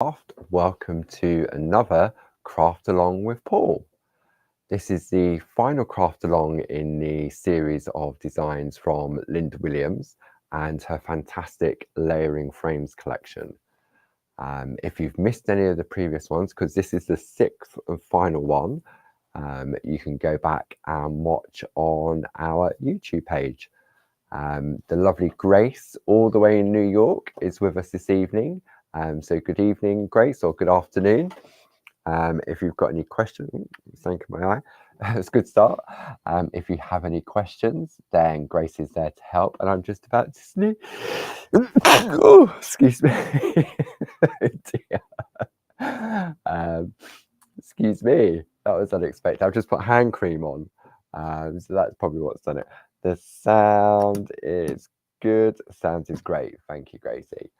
Craft. Welcome to another Craft Along with Paul. This is the final craft along in the series of designs from Linda Williams and her fantastic layering frames collection. If you've missed any of the previous ones, because this is the sixth and final one, you can go back and watch on our YouTube page. The lovely Grace, all the way in New York, is with us this evening. So good evening, Grace, or good afternoon. If you've got any questions, thank you, my eye. It's a good start. If you have any questions, then Grace is there to help. And I'm just about to sneeze. Oh, excuse me. Excuse me. That was unexpected. I've just put hand cream on. So that's probably what's done it. The sound is good. Sound is great. Thank you, Gracie.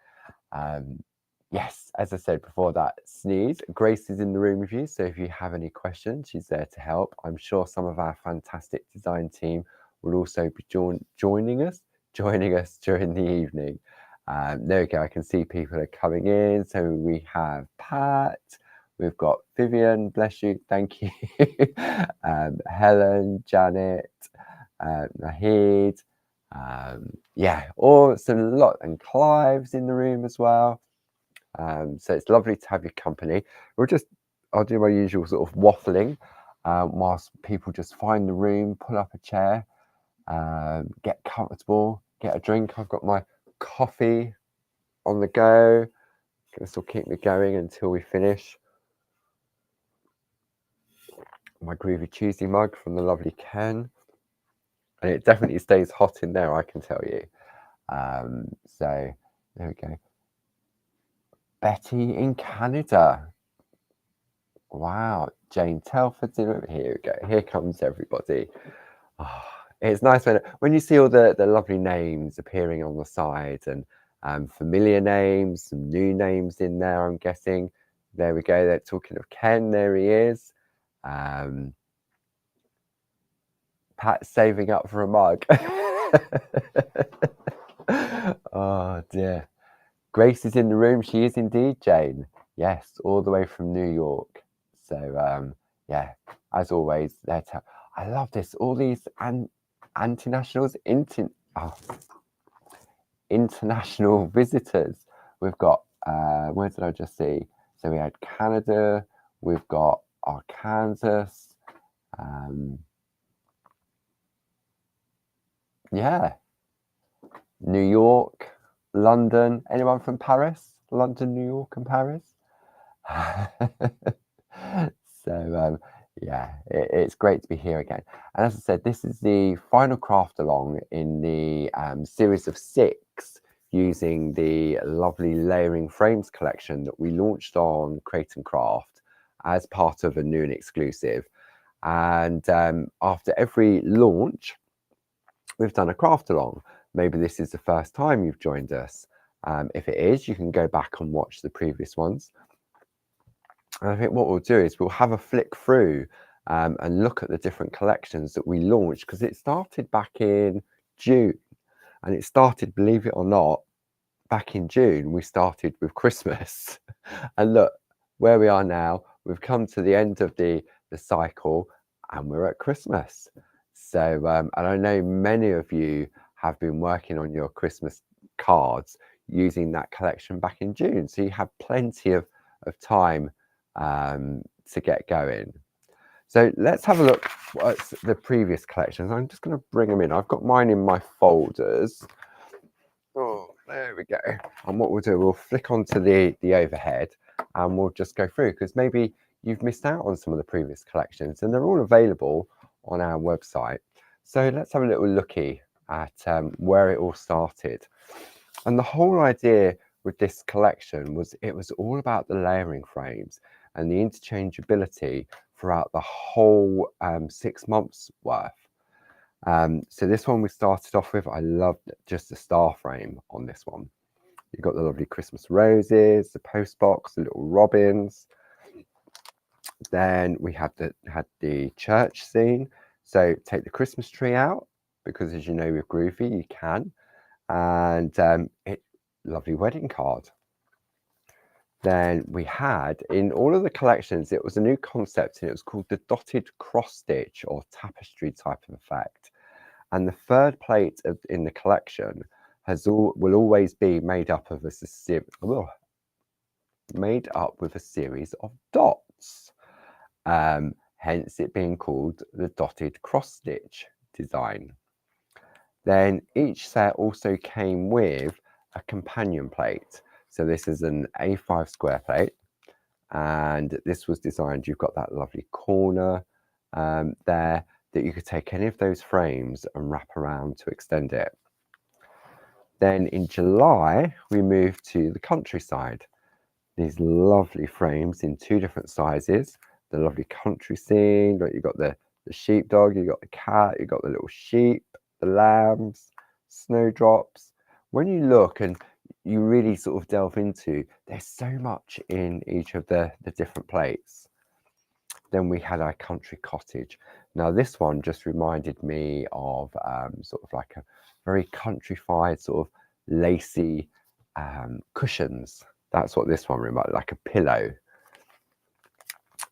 Yes, as I said before that sneeze, Grace is in the room with you. So if you have any questions, she's there to help. I'm sure some of our fantastic design team will also be joining us during the evening. There we go. I can see people are coming in. So we have Pat. We've got Vivian, bless you, thank you. Helen, Janet, Nahid. Yeah, some lot, and Clive's in the room as well. So it's lovely to have your company. I'll do my usual sort of waffling whilst people just find the room, pull up a chair, get comfortable, get a drink. I've got my coffee on the go. This will keep me going until we finish. My Groovy Tuesday mug from the lovely Ken. And it definitely stays hot in there, I can tell you. So there we go. Betty in Canada. Wow, Jane Telford's in. Here we go. Here comes everybody. Oh, it's nice when you see all the lovely names appearing on the side and familiar names, some new names in there, I'm guessing. There we go. They're talking of Ken. There he is. Pat's saving up for a mug. Oh, dear. Grace is in the room. She is indeed, Jane. Yes, all the way from New York. So, yeah, as always, I love this. All these anti-nationals, international visitors. We've got, where did I just see? So we had Canada, we've got Arkansas. Yeah, New York, London. Anyone from Paris? London, New York, and Paris. So yeah, it's great to be here again. And as I said, this is the final craft along in the series of 6 using the lovely layering frames collection that we launched on Create and Craft as part of a new and exclusive. And after every launch, we've done a craft along. Maybe this is the first time you've joined us. If it is, you can go back and watch the previous ones. And I think what we'll do is we'll have a flick through and look at the different collections that we launched, because it started back in June. And it started, believe it or not, back in June, we started with Christmas. And look, where we are now, we've come to the end of the cycle and we're at Christmas. So, and I know many of you have been working on your Christmas cards using that collection back in June. So you have plenty of time to get going. So let's have a look at the previous collections. I'm just going to bring them in. I've got mine in my folders. Oh, there we go. And what we'll do, we'll flick onto the overhead and we'll just go through, because maybe you've missed out on some of the previous collections and they're all available on our website. So let's have a little looky at where it all started. And the whole idea with this collection was it was all about the layering frames and the interchangeability throughout the whole 6 months worth. So this one we started off with, I loved just the star frame on this one. You've got the lovely Christmas roses, the post box, the little robins. Then we had the church scene. So take the Christmas tree out, because as you know with Groovy you can. And lovely wedding card. Then we had, in all of the collections, it was a new concept, and it was called the dotted cross stitch or tapestry type of effect. And the third plate in the collection will always be made up with a series of dots. Hence it being called the dotted cross stitch design. Then each set also came with a companion plate. So this is an A5 square plate, and this was designed, you've got that lovely corner there that you could take any of those frames and wrap around to extend it. Then in July, we moved to the countryside. These lovely frames in two different sizes, the lovely country scene, like you've got the sheepdog, you've got the cat, you've got the little sheep, the lambs, snowdrops. When you look and you really sort of delve into, there's so much in each of the different plates. Then we had our country cottage. Now this one just reminded me of sort of like a very countrified sort of lacy cushions. That's what this one reminded, like a pillow.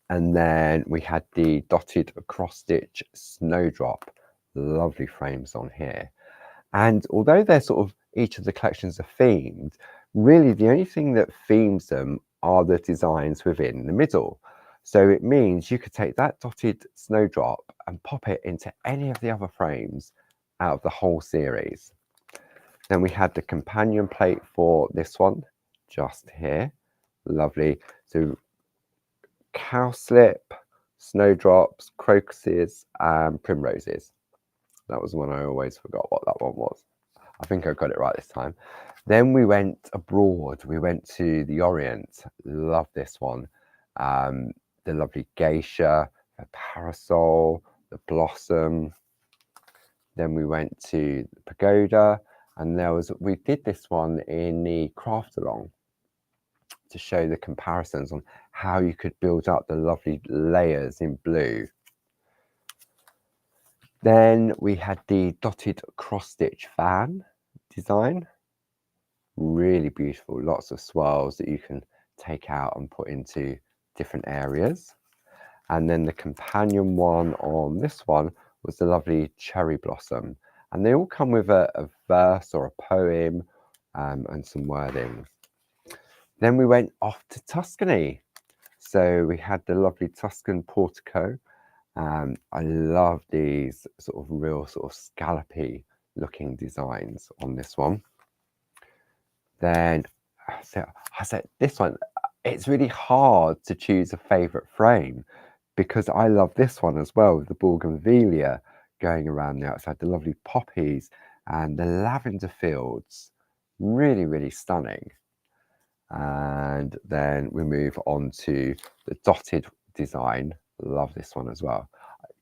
And then we had the dotted cross stitch snowdrop. Lovely frames on here. And although they're sort of, each of the collections are themed, really the only thing that themes them are the designs within the middle. So it means you could take that dotted snowdrop and pop it into any of the other frames out of the whole series. Then we had the companion plate for this one, just here. Lovely. So cowslip, snowdrops, crocuses, and primroses. That was one I always forgot what that one was. I think I got it right this time. Then we went abroad. We went to the Orient. Love this one. The lovely geisha, the parasol, the blossom. Then we went to the pagoda, and we did this one in the craft along to show the comparisons on how you could build up the lovely layers in blue. Then we had the dotted cross stitch fan design. Really beautiful, lots of swirls that you can take out and put into different areas. And then the companion one on this one was the lovely cherry blossom. And they all come with a verse or a poem and some wording. Then we went off to Tuscany. So we had the lovely Tuscan portico. I love these sort of real sort of scallopy looking designs on this one. Then I said this one, it's really hard to choose a favorite frame because I love this one as well, with the bougainvillea going around the outside, the lovely poppies and the lavender fields. Really, really stunning. And then we move on to the dotted design. Love this one as well.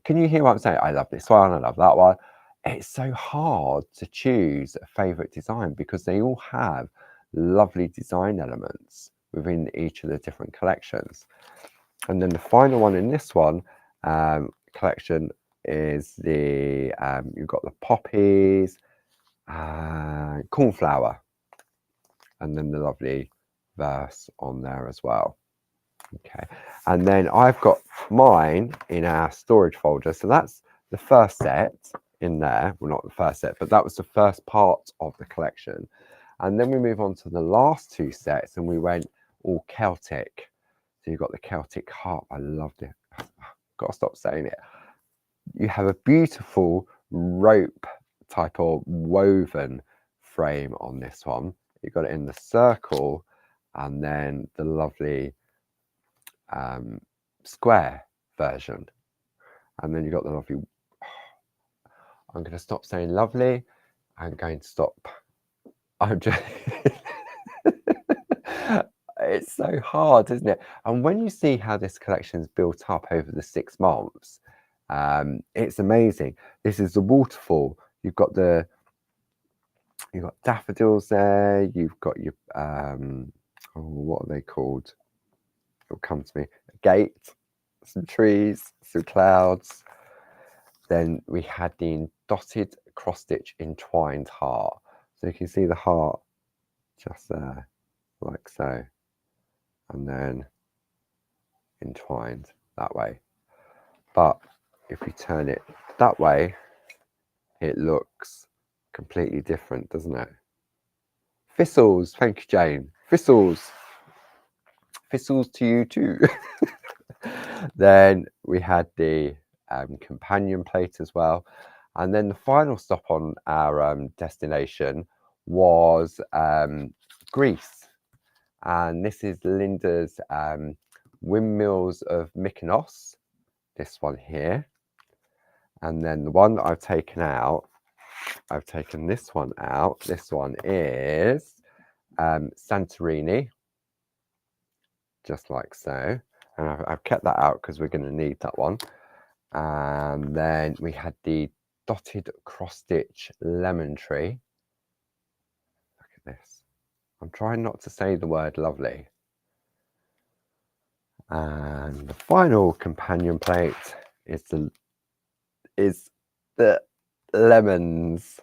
Can you hear what I'm saying? I love this one, I love that one. It's so hard to choose a favorite design because they all have lovely design elements within each of the different collections. And then the final one in this one collection is the you've got the poppies, cornflower, and then the lovely verse on there as well. Okay, and then I've got mine in our storage folder. So that's the first set in there. Well, not the first set, but that was the first part of the collection. And then we move on to the last two sets, and we went all Celtic. So you've got the Celtic harp. I loved it. Got to stop saying it. You have a beautiful rope type of woven frame on this one. You've got it in the circle, and then the lovely square version. And then you've got the lovely, I'm going to stop saying lovely. I'm going to stop. I'm just, it's so hard, isn't it? And when you see how this collection's built up over the 6 months, it's amazing. This is the waterfall. You've got daffodils there. You've got your what are they called? It'll come to me. A gate, some trees, some clouds. Then we had the dotted cross stitch entwined heart. So you can see the heart just there, like so. and then entwined that way. But if we turn it that way, it looks completely different, doesn't it? Thistles, thank you, Jane. Thistles. Thistles to you too. Then we had the companion plate as well. And then the final stop on our destination was Greece. And this is Linda's Windmills of Mykonos, this one here. And then the one that I've taken out, I've taken this one out. This one is Santorini, just like so. And I've kept that out because we're going to need that one. And then we had the dotted cross stitch lemon tree. Look at this. I'm trying not to say the word lovely. And the final companion plate is the lemons.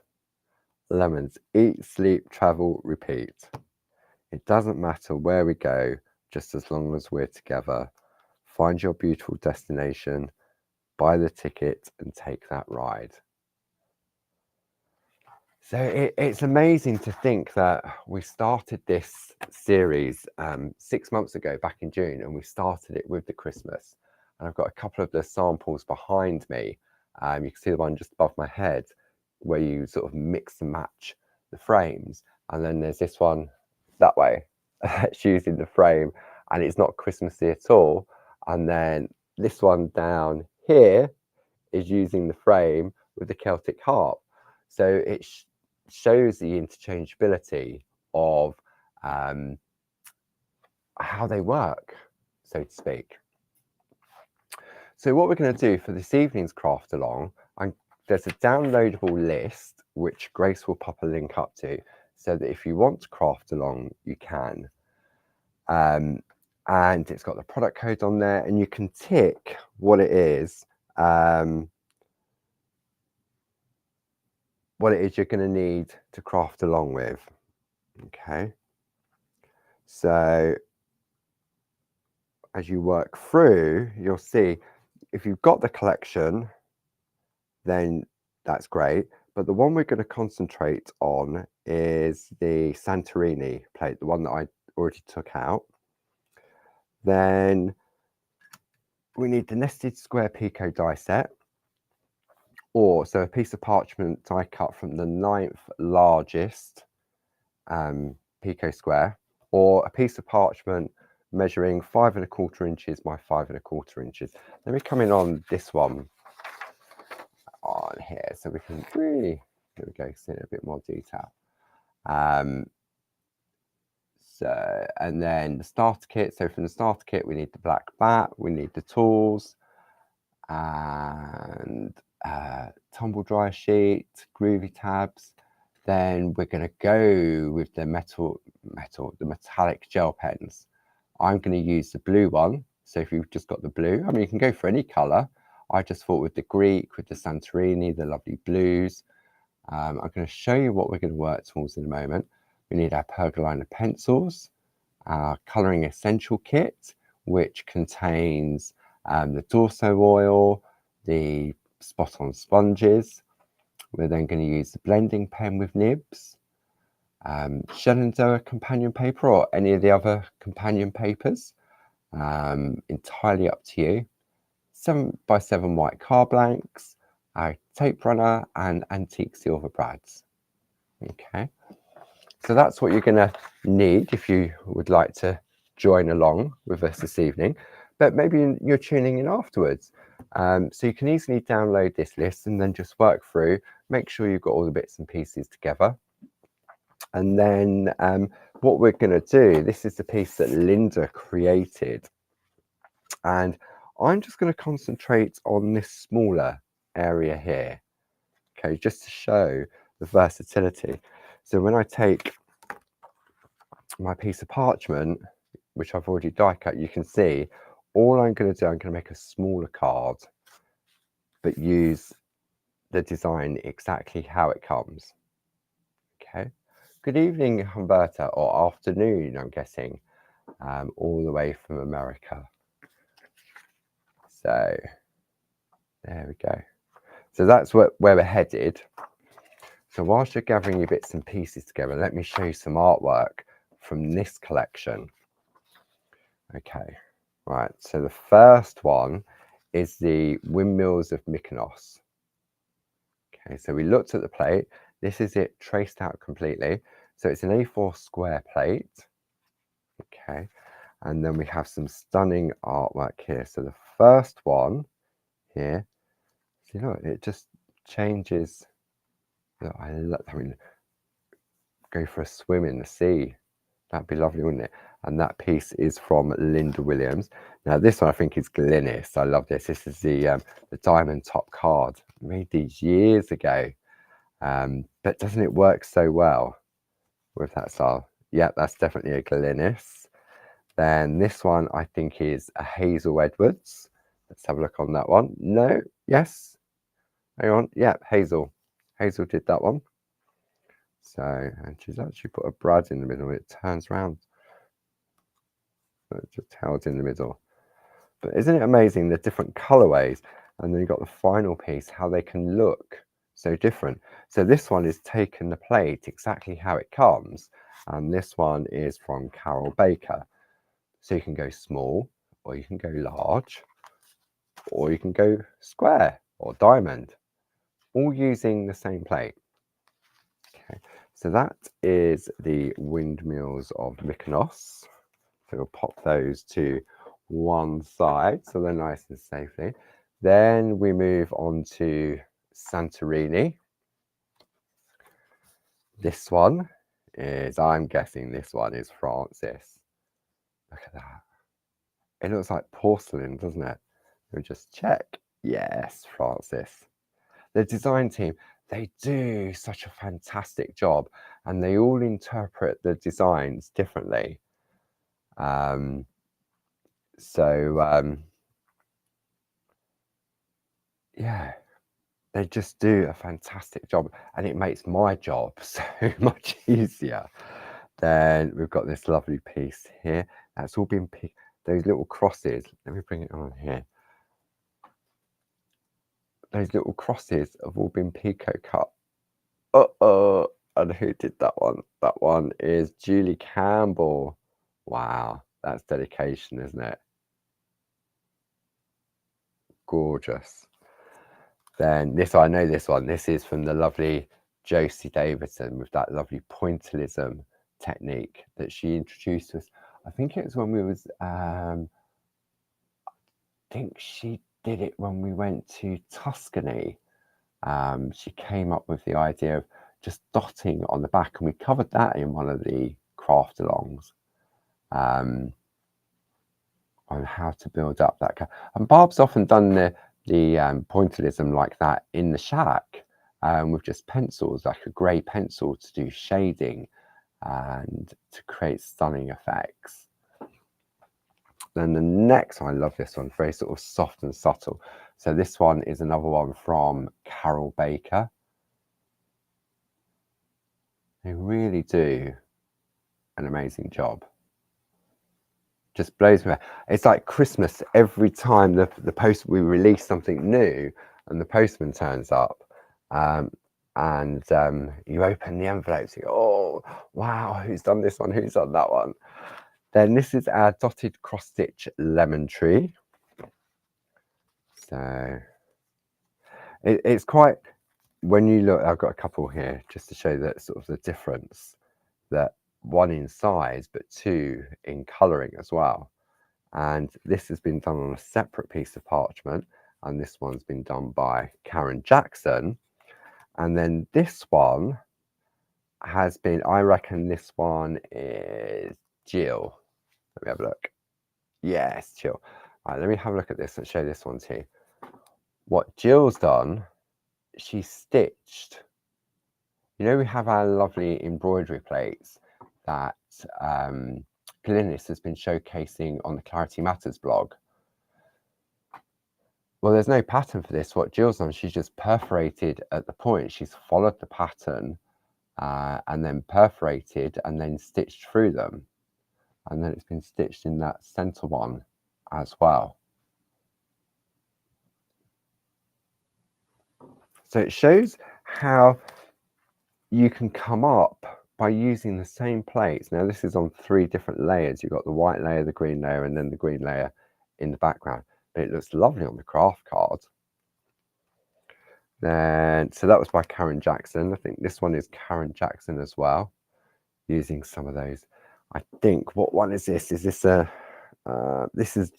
Lemons. Eat, sleep, travel, repeat. It doesn't matter where we go, just as long as we're together. Find your beautiful destination, buy the ticket, and take that ride. So it's amazing to think that we started this series 6 months ago, back in June, and we started it with the Christmas. And I've got a couple of the samples behind me. You can see the one just above my head, where you sort of mix and match the frames. And then there's this one that way, that's using the frame, and it's not Christmassy at all. And then this one down here is using the frame with the Celtic harp. So it shows the interchangeability of how they work, so to speak. So what we're going to do for this evening's craft along, there's a downloadable list which Grace will pop a link up to, so that if you want to craft along, you can. And it's got the product code on there, and you can tick what it is you're going to need to craft along with. Okay, so as you work through, you'll see if you've got the collection, then that's great. But the one we're going to concentrate on is the Santorini plate, the one that I already took out. Then we need the nested square picot die set, or so a piece of parchment die cut from the 9th largest picot square, or a piece of parchment measuring 5 1/4 inches by 5 1/4 inches. Let me come in on this one on here so we can really, here we go, see in a bit more detail. So, and then the starter kit. So from the starter kit, we need the black bat, we need the tools, and tumble dryer sheet, groovy tabs. Then we're going to go with the the metallic gel pens. I'm going to use the blue one. So if you've just got the blue, I mean, you can go for any color. I just thought with the Greek, with the Santorini, the lovely blues. I'm going to show you what we're going to work towards in a moment. We need our pergolina pencils, our colouring essential kit, which contains the Dorso oil, the spot on sponges. We're then going to use the blending pen with nibs, Shenandoah companion paper, or any of the other companion papers, entirely up to you. 7x7 white car blanks, a tape runner, and antique silver brads. Okay, so that's what you're going to need if you would like to join along with us this evening. But maybe you're tuning in afterwards, so you can easily download this list and then just work through. Make sure you've got all the bits and pieces together. And then what we're going to do, this is the piece that Linda created, and I'm just going to concentrate on this smaller area here, okay, just to show the versatility. So when I take my piece of parchment, which I've already die cut, you can see all I'm going to do, I'm going to make a smaller card, but use the design exactly how it comes. Okay. Good evening, Humberta, or afternoon, I'm guessing. all the way from America. So there we go. So that's where we're headed. So whilst you're gathering your bits and pieces together, let me show you some artwork from this collection. Okay, right, so the first one is the Windmills of Mykonos. Okay, so we looked at the plate. This is it traced out completely. So it's an A4 square plate. Okay, and then we have some stunning artwork here. So the first one here, see, look, it just changes. Look, I mean, go for a swim in the sea. That'd be lovely, wouldn't it? And that piece is from Linda Williams. Now this one I think is Glynis. I love this. This is the diamond top card. I made these years ago, but doesn't it work so well with that style? Yeah, that's definitely a Glynis. Then this one I think is a Hazel Edwards. Let's have a look on that one. No, yes, hang on. Yeah, Hazel. Hazel did that one. So, and she's actually put a brad in the middle. It turns around. So it's just held in the middle. But isn't it amazing the different colorways? And then you've got the final piece, how they can look so different. So this one is taken the plate exactly how it comes. And this one is from Carol Baker. So you can go small, or you can go large, or you can go square or diamond, all using the same plate. Okay, so that is the Windmills of Mykonos. So we'll pop those to one side so they're nice and safely. Then we move on to Santorini. This one is, I'm guessing this one is Francis. Look at that. It looks like porcelain, doesn't it? We'll just check. Yes, Francis. The design team, they do such a fantastic job, and they all interpret the designs differently. Yeah, they just do a fantastic job, and it makes my job so much easier. Then we've got this lovely piece here. That's all been picked. Those little crosses. Let me bring it on here. Those little crosses have all been pico cut. And who did that one? That one is Julie Campbell. Wow, that's dedication, isn't it? Gorgeous. Then this, I know this one. This is from the lovely Josie Davidson with that lovely pointillism technique that she introduced to us. I think it was when we was, I think she did it when we went to Tuscany. She came up with the idea of just dotting on the back, and we covered that in one of the craft alongs on how to build up that. And Barb's often done the pointillism like that in the shack with just pencils, like a grey pencil, to do shading and to create stunning effects. Then the next one, I love this one, very sort of soft and subtle. So this one is another one from Carol Baker. They really do an amazing job. Just blows me away. It's like Christmas every time we release something new and the postman turns up, and you open the envelopes, you go, oh wow, who's done this one, who's done that one. Then this is our dotted cross stitch lemon tree. So it's quite, when you look, I've got a couple here just to show that sort of the difference, that one in size but two in colouring as well. And this has been done on a separate piece of parchment, and this one's been done by Karen Jackson. And then this one has been, I reckon this one is Jill. Let me have a look. Yes, Jill. All right, let me have a look at this and show this one to you. What Jill's done, she stitched, you know, we have our lovely embroidery plates that Glynis has been showcasing on the Clarity Matters blog. Well, there's no pattern for this. What Jill's done, she's just perforated at the point. She's followed the pattern and then perforated and then stitched through them. and then it's been stitched in that center one as well. So it shows how you can come up by using the same plates. Now this is on 3 different layers. You've got the white layer, the green layer, and then the green layer in the background. But it looks lovely on the craft card. Then, so that was by Karen Jackson. I think this one is Karen Jackson as well, using some of those. I think, what one is this? Is this a, this is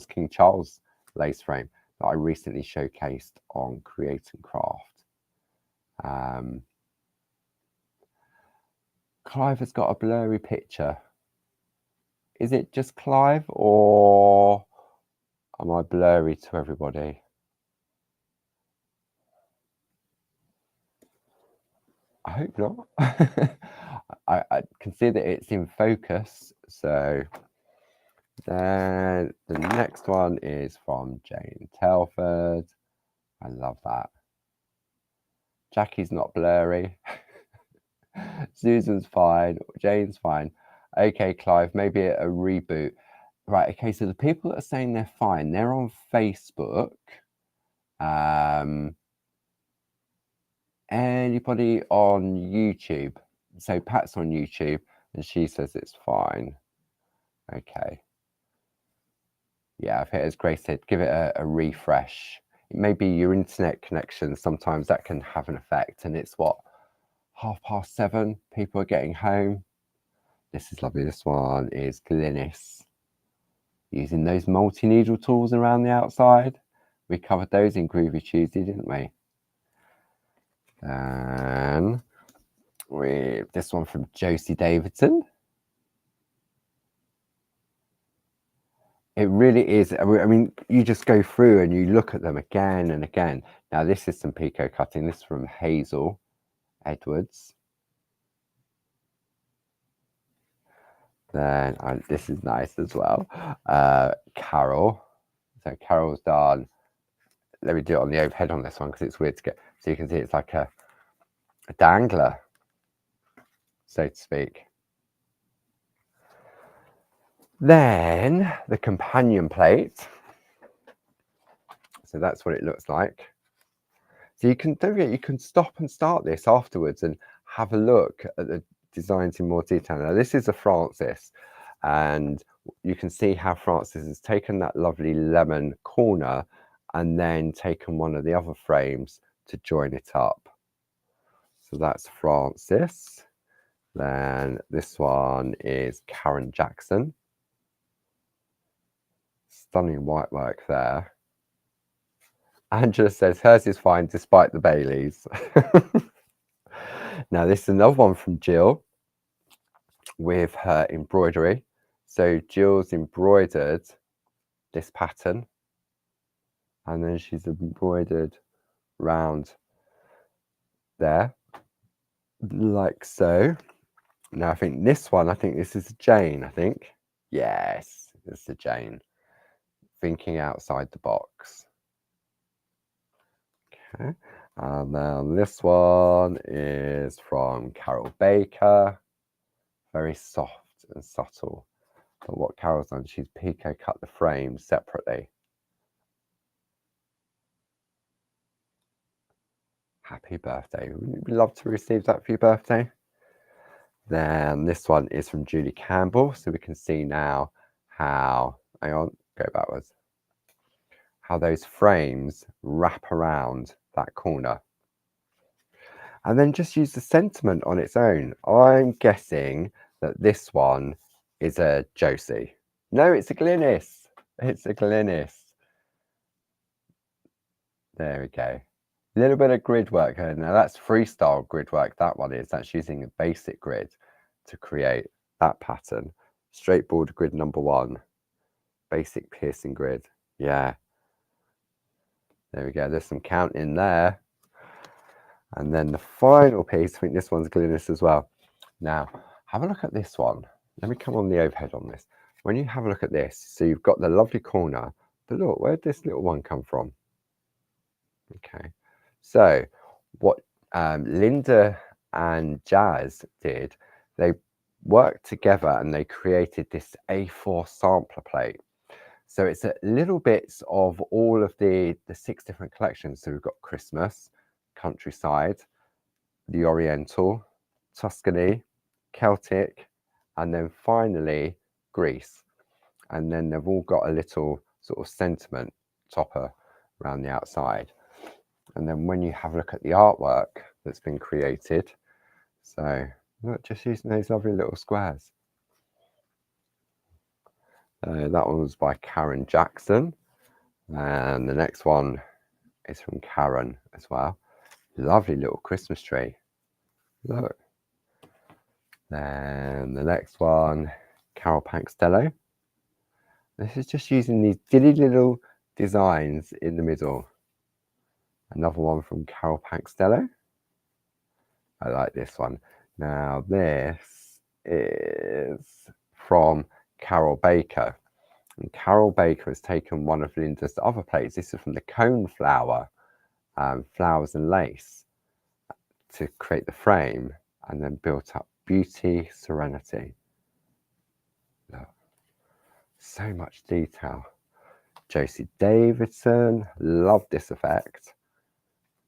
King Charles lace frame that I recently showcased on Create and Craft. Clive has got a blurry picture. Is it just Clive, or am I blurry to everybody? I hope not. I can see that it's in focus. So then the next one is from Jane Telford. I love that. Jackie's not blurry. Susan's fine. Jane's fine. Okay, Clive, maybe a reboot. Right, okay, so the people that are saying they're fine, they're on Facebook. Anybody on YouTube? So Pat's on YouTube and she says it's fine. Okay. Yeah, I've hit, as Grace said, give it a refresh. It may be your internet connection. Sometimes that can have an effect. And it's what, 7:30? People are getting home. This is lovely. This one is Glynis. Using those multi-needle tools around the outside. We covered those in Groovy Tuesday, didn't we? And with this one from Josie Davidson. It really is. I mean, you just go through and you look at them again and again. Now, this is some picot cutting. This is from Hazel Edwards. Then this is nice as well. Carol. So Carol's done. Let me do it on the overhead on this one because it's weird to get. So you can see it's like a dangler, so to speak. Then the companion plate. So that's what it looks like. So you can, don't forget, you can stop and start this afterwards and have a look at the designs in more detail. Now this is a Francis, and you can see how Francis has taken that lovely lemon corner and then taken one of the other frames to join it up. So that's Francis. Then this one is Karen Jackson. Stunning white work there. Angela says hers is fine despite the Baileys. Now this is another one from Jill with her embroidery. So Jill's embroidered this pattern and then she's embroidered round there like so. Now I think this one, I think this is a Jane, I think. Yes, it's a Jane. Thinking outside the box. Okay, and then this one is from Carol Baker. Very soft and subtle. But what Carol's done, she's picot cut the frames separately. Happy birthday. Wouldn't you love to receive that for your birthday? Then this one is from Julie Campbell. So we can see now how, hang on, go backwards, how those frames wrap around that corner. And then just use the sentiment on its own. I'm guessing that this one is a Josie. No, it's a Glynis. It's a Glynis. There we go. A little bit of grid work here. Now that's freestyle grid work, that one is. That's using a basic grid to create that pattern. Straight border grid number 1. Basic piercing grid. Yeah. There we go. There's some counting there. And then the final piece, I think this one's Glynis as well. Now, have a look at this one. Let me come on the overhead on this. When you have a look at this, so you've got the lovely corner, but look, where'd this little one come from? Okay, so what Linda and Jazz did, they worked together and they created this A4 sampler plate. So it's a little bits of all of the 6 different collections. So we've got Christmas, Countryside, the Oriental, Tuscany, Celtic, and then finally Greece. And then they've all got a little sort of sentiment topper around the outside. And then when you have a look at the artwork that's been created, so look, just using those lovely little squares. That one was by Karen Jackson, and the next one is from Karen as well. Lovely little Christmas tree. Look. Then the next one, Carol Pankstello. This is just using these dilly little designs in the middle. Another one from Carol Pankstello. I like this one. Now this is from Carol Baker. And Carol Baker has taken one of Linda's other plates. This is from the cone flower, flowers and lace, to create the frame, and then built up beauty, serenity. Look. So much detail. Josie Davidson, love this effect.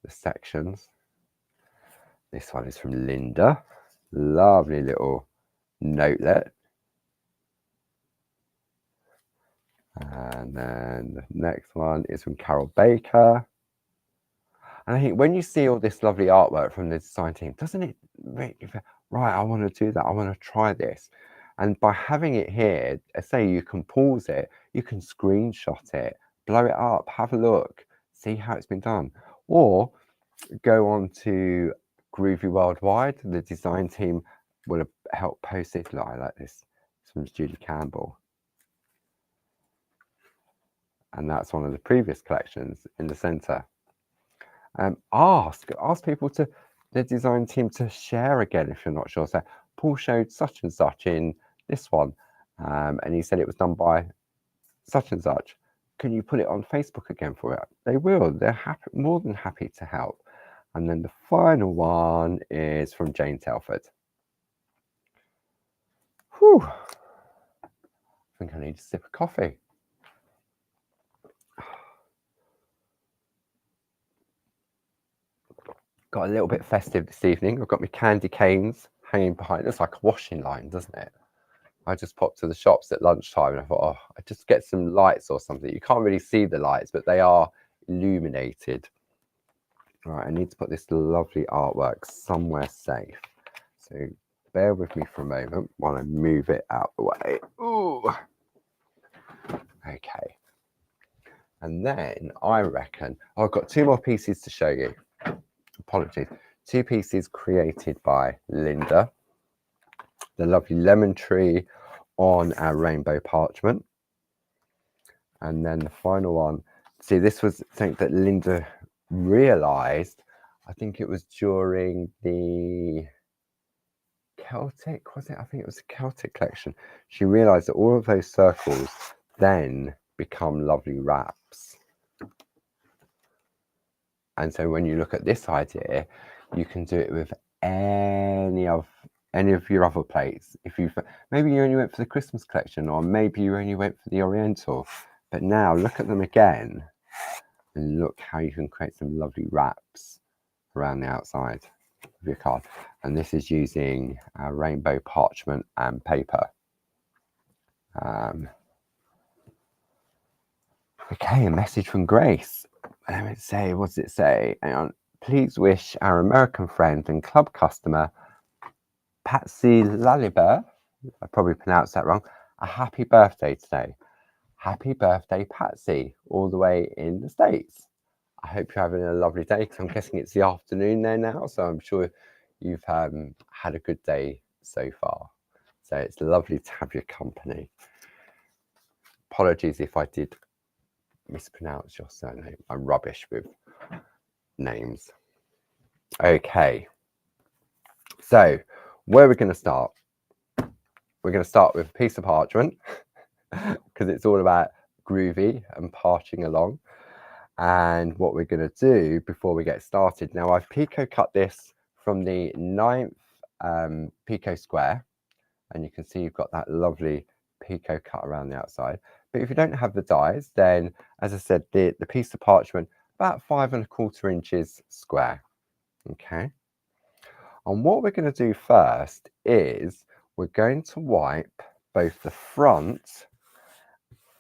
The sections. This one is from Linda. Lovely little notelet. And then the next one is from Carol Baker. And I think when you see all this lovely artwork from the design team, doesn't it make you feel, right, I want to do that, I want to try this. And by having it here, say you can pause it, you can screenshot it, blow it up, have a look, see how it's been done. Or go on to Groovy Worldwide, the design team will help post it. Look, I like this. It's from Julie Campbell. And that's one of the previous collections in the center. Ask people to the design team to share again if you're not sure. So Paul showed such and such in this one, and he said it was done by such and such. Can you put it on Facebook again for it? They will. They're happy, more than happy to help. And then the final one is from Jane Telford. Whew. I think I need a sip of coffee. Got a little bit festive this evening. I've got my candy canes hanging behind. It's like a washing line, doesn't it? I just popped to the shops at lunchtime and I thought, oh, I just get some lights or something. You can't really see the lights, but they are illuminated. All right, I need to put this lovely artwork somewhere safe. So bear with me for a moment while I move it out the way. Ooh. Okay. And then I reckon, oh, I've got 2 more pieces to show you. Apologies. 2 pieces created by Linda. The lovely lemon tree on our rainbow parchment. And then the final one. See, this was something that Linda realized, I think it was during the Celtic, was it? I think it was the Celtic collection. She realized that all of those circles then become lovely wraps. And so when you look at this idea, you can do it with any of your other plates. If you maybe you only went for the Christmas collection, or maybe you only went for the Oriental, but now look at them again and look how you can create some lovely wraps around the outside of your card. And this is using rainbow parchment and paper. Okay, a message from Grace. Let me say, what does it say? Hang on. Please wish our American friend and club customer, Patsy Lalibert, I probably pronounced that wrong, a happy birthday today. Happy birthday, Patsy, all the way in the States. I hope you're having a lovely day, because I'm guessing it's the afternoon there now, so I'm sure you've had a good day so far. So it's lovely to have your company. Apologies if I did mispronounce your surname. I'm rubbish with names. Okay, so where are we going to start? We're going to start with a piece of parchment because it's all about groovy and parching along. And what we're going to do before we get started, now I've pico cut this from the 9th pico square, and you can see you've got that lovely picot cut around the outside. But if you don't have the dies, then as I said, the piece of parchment about 5¼ inches square. Okay. And what we're going to do first is we're going to wipe both the front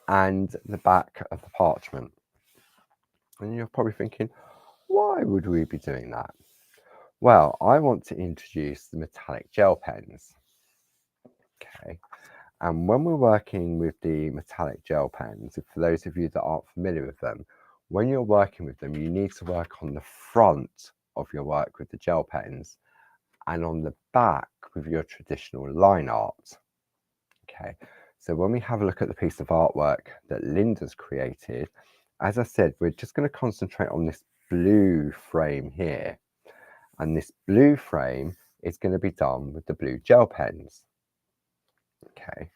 and the back of the parchment. And you're probably thinking, why would we be doing that? Well, I want to introduce the metallic gel pens. Okay. And when we're working with the metallic gel pens, for those of you that aren't familiar with them, when you're working with them, you need to work on the front of your work with the gel pens and on the back with your traditional line art. Okay, so when we have a look at the piece of artwork that Linda's created, as I said, we're just going to concentrate on this blue frame here. And this blue frame is going to be done with the blue gel pens. Okay,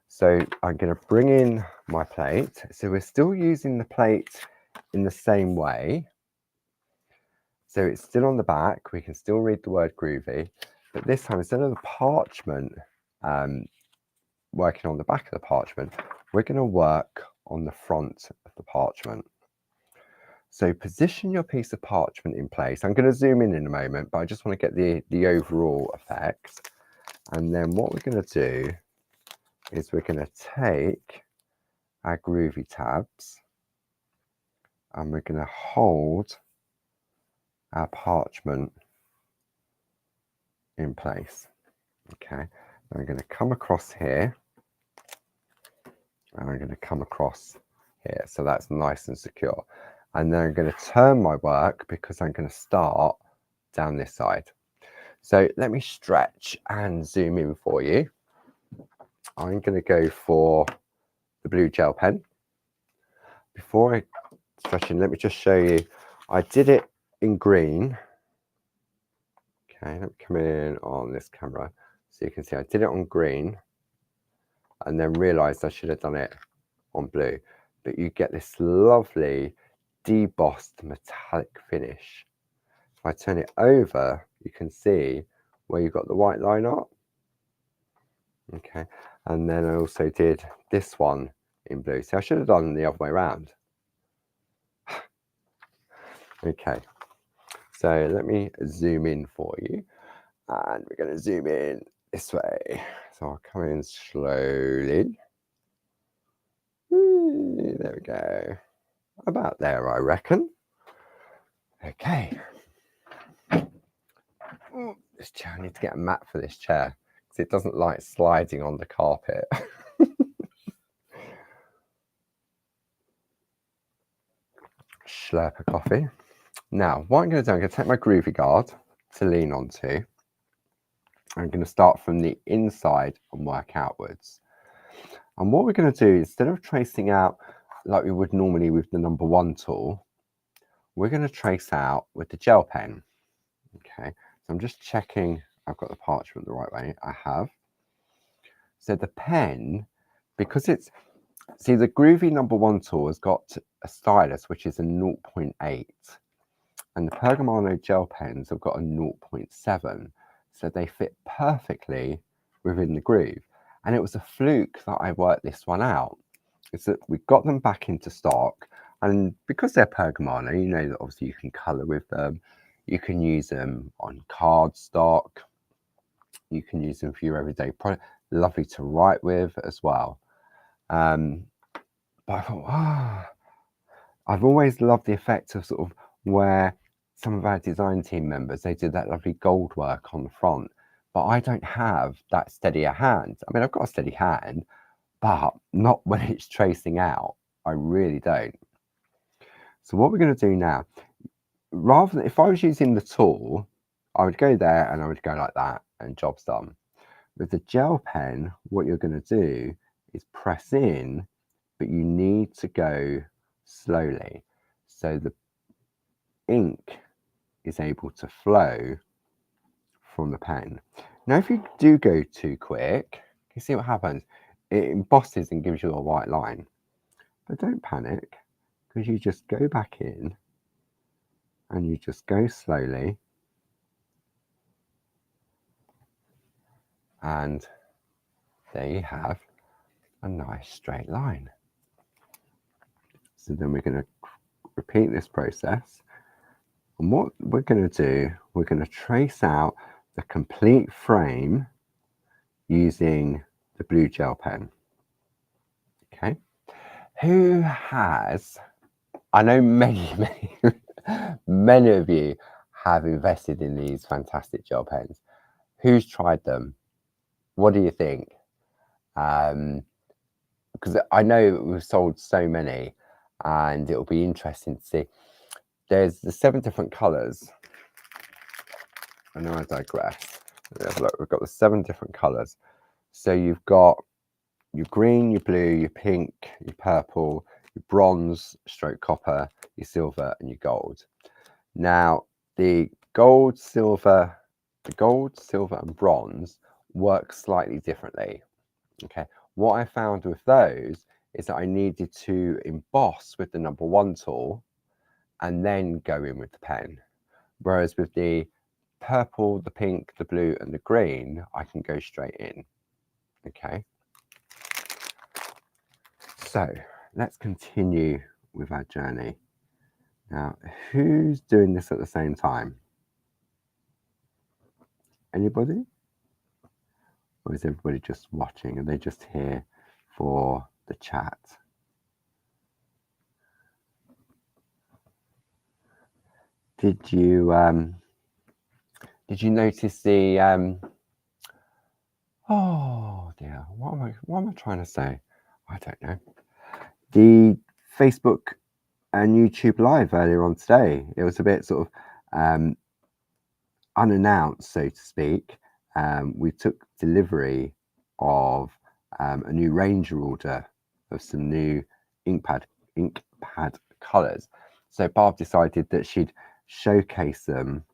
so I'm going to bring in my plate. So we're still using the plate in the same way. So it's still on the back. We can still read the word groovy, but this time instead of the parchment working on the back of the parchment, we're going to work on the front of the parchment. So position your piece of parchment in place. I'm going to zoom in a moment, but I just want to get the overall effect. And then what we're going to do is we're going to take our groovy tabs and we're going to hold our parchment in place. Okay, I'm going to come across here and I'm going to come across here, so that's nice and secure. And then I'm going to turn my work because I'm going to start down this side. So let me stretch and zoom in for you. I'm going to go for the blue gel pen. Before I stretch in, let me just show you. I did it in green. Okay, let me come in on this camera so you can see I did it on green and then realized I should have done it on blue. But you get this lovely debossed metallic finish. If I turn it over, you can see where you've got the white line art. Okay, and then I also did this one in blue. So I should have done the other way around. Okay, so let me zoom in for you. And we're going to zoom in this way. So I'll come in slowly. There we go. About there, I reckon. Okay. This chair, I need to get a mat for this chair because it doesn't like sliding on the carpet. Slurp of coffee. Now, what I'm going to do, I'm going to take my groovy guard to lean onto. I'm going to start from the inside and work outwards. And what we're going to do, instead of tracing out like we would normally with the number 1 tool, we're going to trace out with the gel pen. Okay, so I'm just checking I've got the parchment the right way. I have. So the pen, because it's, see, the groovy number 1 tool has got a stylus which is a 0.8, and the Pergamano gel pens have got a 0.7, so they fit perfectly within the groove. And it was a fluke that I worked this one out. It's that we got them back into stock, and because they're Pergamano, you know that obviously you can color with them, you can use them on cardstock, you can use them for your everyday product, lovely to write with as well. But I thought, I've always loved the effect of sort of where some of our design team members, they did that lovely gold work on the front, but I don't have that steadier hand. I mean, I've got a steady hand, but not when it's tracing out. I really don't. So what we're going to do now, rather than, if I was using the tool, I would go there and I would go like that and job's done. With the gel pen, what you're going to do is press in, but you need to go slowly so the ink is able to flow from the pen. Now, if you do go too quick, you see what happens? It embosses and gives you a white line. But don't panic, because you just go back in and you just go slowly. And there you have a nice straight line. So then we're going to repeat this process. And what we're going to do, we're going to trace out the complete frame using the blue gel pen. Okay. Who has, I know many of you have invested in these fantastic gel pens. Who's tried them? What do you think? Because I know we've sold so many, and it'll be interesting to see. There's the 7 different colours. I know I digress. Let's have a look. We've got the 7 different colours. So you've got your green, your blue, your pink, your purple, your bronze, stroke copper, your silver, and your gold. Now, the gold, silver, and bronze work slightly differently. Okay, what I found with those is that I needed to emboss with the number 1 tool and then go in with the pen. Whereas with the purple, the pink, the blue, and the green, I can go straight in. Okay. So let's continue with our journey. Now, who's doing this at the same time? Anybody? Or is everybody just watching? Are they just here for the chat? Did you notice the oh dear, what am I trying to say? I don't know. The Facebook and YouTube live earlier on today. It was a bit sort of unannounced, so to speak. We took delivery of a new Ranger order of some new ink pad colours. So Barb decided that she'd showcase them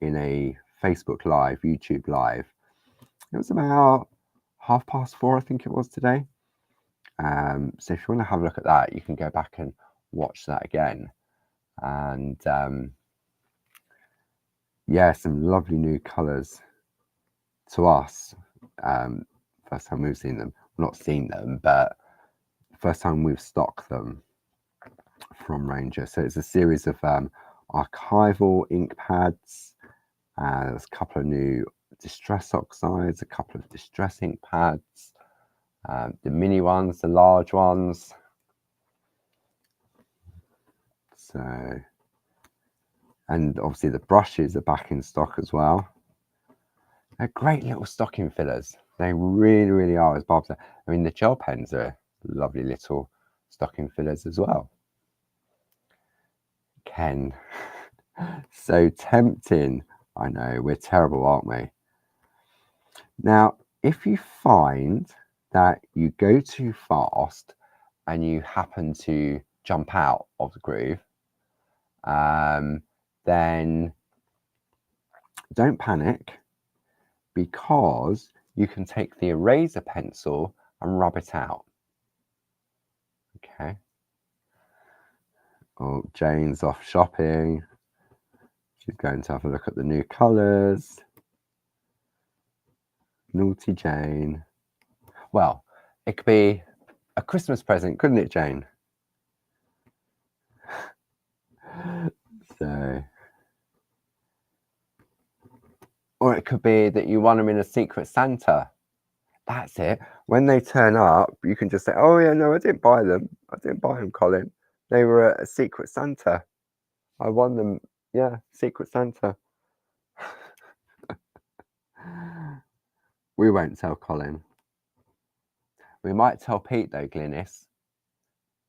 in a Facebook Live, YouTube Live. It was about 4:30, I think it was today. So if you want to have a look at that, you can go back and watch that again. And yeah, some lovely new colours to us. First time we've seen them. Not seen them, but first time we've stocked them from Ranger. So it's a series of archival ink pads. There's a couple of new distress oxides, a couple of distress ink pads, the mini ones, the large ones. So, and obviously the brushes are back in stock as well. They're great little stocking fillers. They really, really are, as Bob said. I mean, the gel pens are lovely little stocking fillers as well. Ken. So tempting. I know, we're terrible, aren't we? Now, if you find that you go too fast and you happen to jump out of the groove, then don't panic, because you can take the eraser pencil and rub it out. Okay. Oh, Jane's off shopping. She's going to have a look at the new colours. Naughty Jane. Well, it could be a Christmas present, couldn't it, Jane? So, or it could be that you want them in a Secret Santa. That's it. When they turn up, you can just say, oh yeah, no, I didn't buy them. I didn't buy them, Colin. They were a Secret Santa. I won them. Yeah, Secret Santa. We won't tell Colin. We might tell Pete though, Glynis,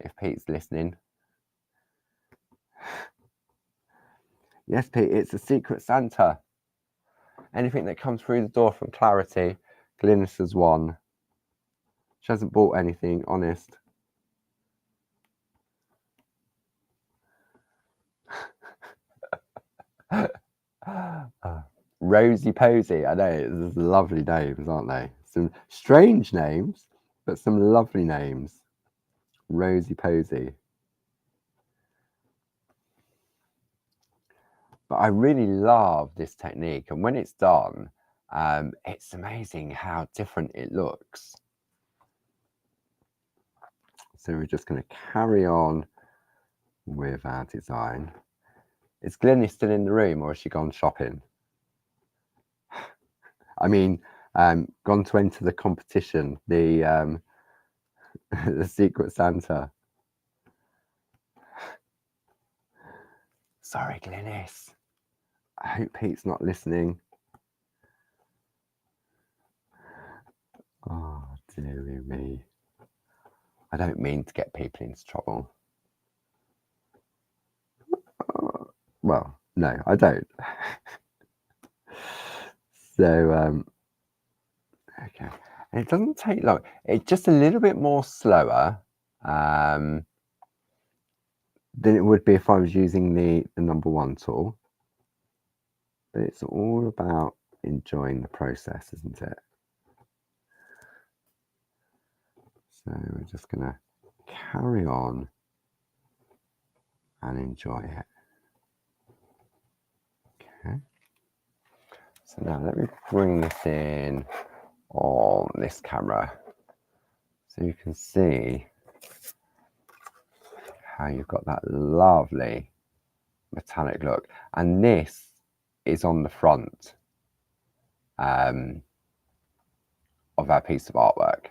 if Pete's listening. Yes, Pete, it's a Secret Santa. Anything that comes through the door from Clarity, Glynis has won. She hasn't bought anything, honest. Rosie Posy, I know, it's lovely names, aren't they? Some strange names, but some lovely names. Rosie Posy. But I really love this technique, and when it's done, it's amazing how different it looks. So we're just going to carry on with our design. Is Glennie still in the room, or has she gone shopping? I mean, gone to enter the competition, the the Secret Santa. Sorry, Glennis. I hope Pete's not listening. Oh, dearie me. I don't mean to get people into trouble. Well, no, I don't. So, okay. And it doesn't take long. It's just a little bit more slower than it would be if I was using the number 1 tool. But it's all about enjoying the process, isn't it? So we're just going to carry on and enjoy it. Okay. So now let me bring this in on this camera so you can see how you've got that lovely metallic look. And this is on the front of our piece of artwork.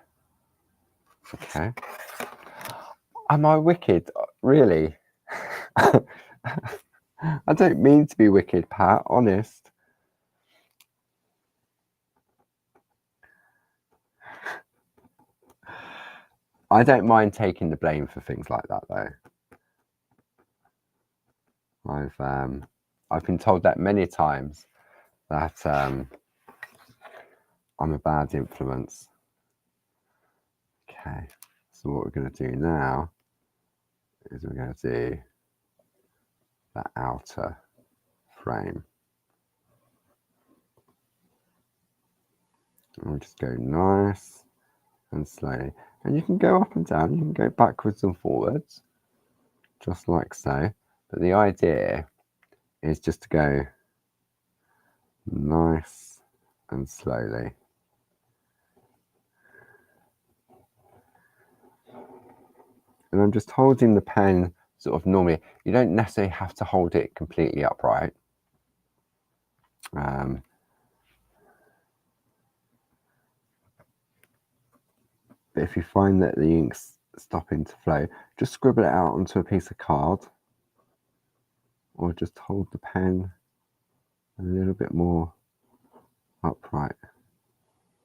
Okay. Am I wicked? Really? I don't mean to be wicked, Pat, honest. I don't mind taking the blame for things like that, though. I've been told that many times, that I'm a bad influence. Okay, so what we're going to do now is we're going to do that outer frame. And we'll just go nice and slowly. And you can go up and down, you can go backwards and forwards, just like so. But the idea is just to go nice and slowly. And I'm just holding the pen sort of normally. You don't necessarily have to hold it completely upright. But if you find that the ink's stopping to flow, just scribble it out onto a piece of card, or just hold the pen a little bit more upright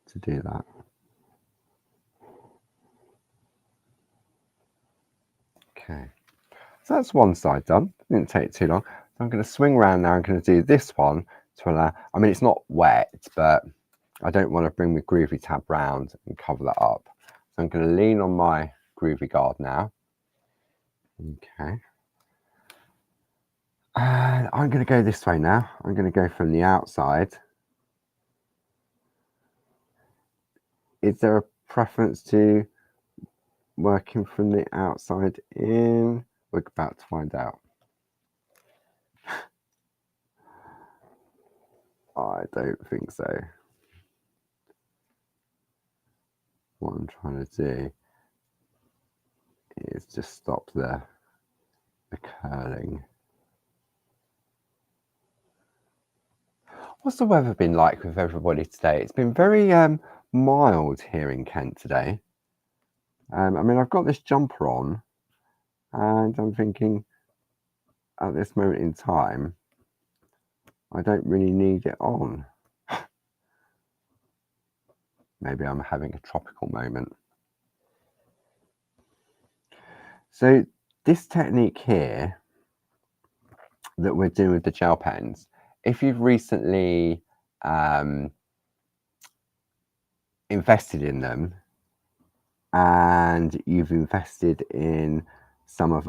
to do that. Okay, so that's one side done. Didn't take too long. So I'm going to swing around now. I'm going to do this one to allow, I mean, it's not wet, but I don't want to bring my groovy tab round and cover that up. So I'm going to lean on my groovy guard now. Okay. And I'm going to go this way now. I'm going to go from the outside. Is there a preference to working from the outside in? We're about to find out. I don't think so. What I'm trying to do is just stop the curling. What's the weather been like with everybody today? It's been very mild here in Kent today. I mean, I've got this jumper on, and I'm thinking at this moment in time, I don't really need it on. Maybe I'm having a tropical moment. So this technique here that we're doing with the gel pens, if you've recently invested in them, and you've invested in some of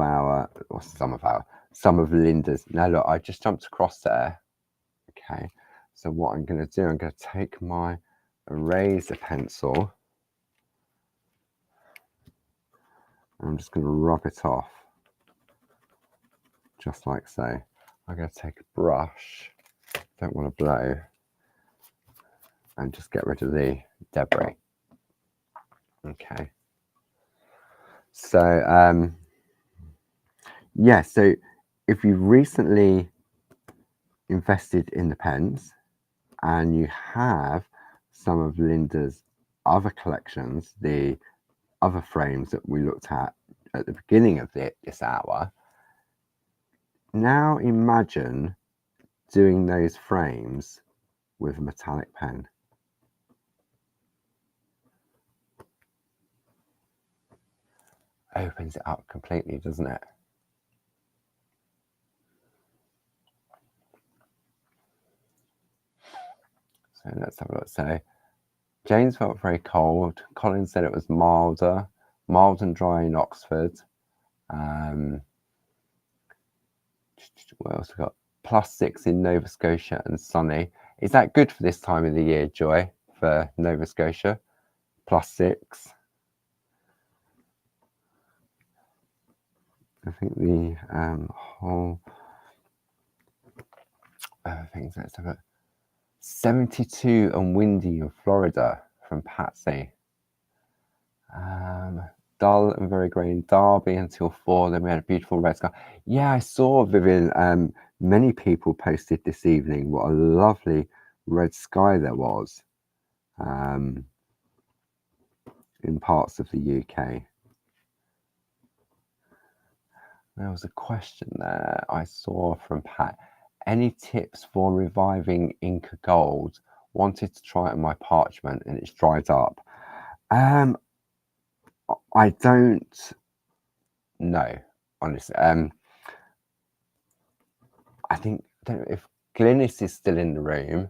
Linda's. Now look, I just jumped across there. Okay, so what I'm going to do, I'm going to take my eraser pencil, and I'm just going to rub it off, just like so. I'm going to take a brush, don't want to blow. and just get rid of the debris. Okay. So yeah, so if you've recently invested in the pens and you have some of Linda's other collections, the other frames that we looked at the beginning of this hour, now imagine doing those frames with a metallic pen. Opens it up completely, doesn't it? So let's have a look. So James felt very cold. Colin said it was mild and dry in Oxford. What else we got? +6 in Nova Scotia and sunny. Is that good for this time of the year, Joy, for Nova Scotia? +6. I think the whole things. Let's have a 72 and windy in Florida from Patsy. Dull and very grey in Derby until 4. Then we had a beautiful red sky. Yeah, I saw, Vivian, many people posted this evening what a lovely red sky there was in parts of the UK. There was a question there I saw from Pat. Any tips for reviving Inca Gold? Wanted to try it on my Parchment and it's dried up. I don't know, honestly. I don't know if Glynis is still in the room.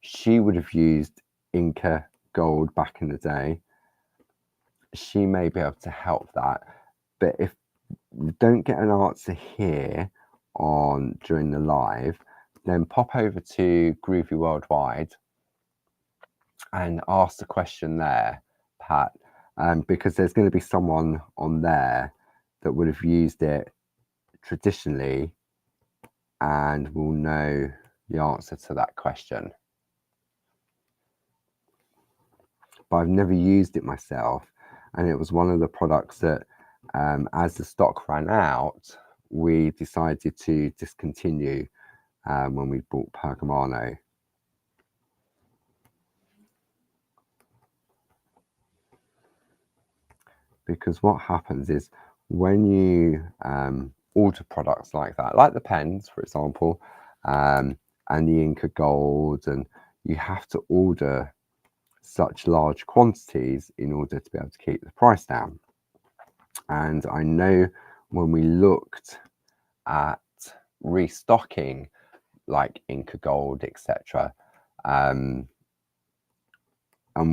She would have used Inca Gold back in the day. She may be able to help that. But if you don't get an answer here during the live, then pop over to Groovy Worldwide and ask the question there, Pat, because there's going to be someone on there that would have used it traditionally and will know the answer to that question. But I've never used it myself, and it was one of the products that as the stock ran out, we decided to discontinue when we bought Pergamano. Because what happens is when you order products like that, like the pens, for example, and the Inca Gold, and you have to order such large quantities in order to be able to keep the price down. And I know when we looked at restocking like Inca Gold, etc., and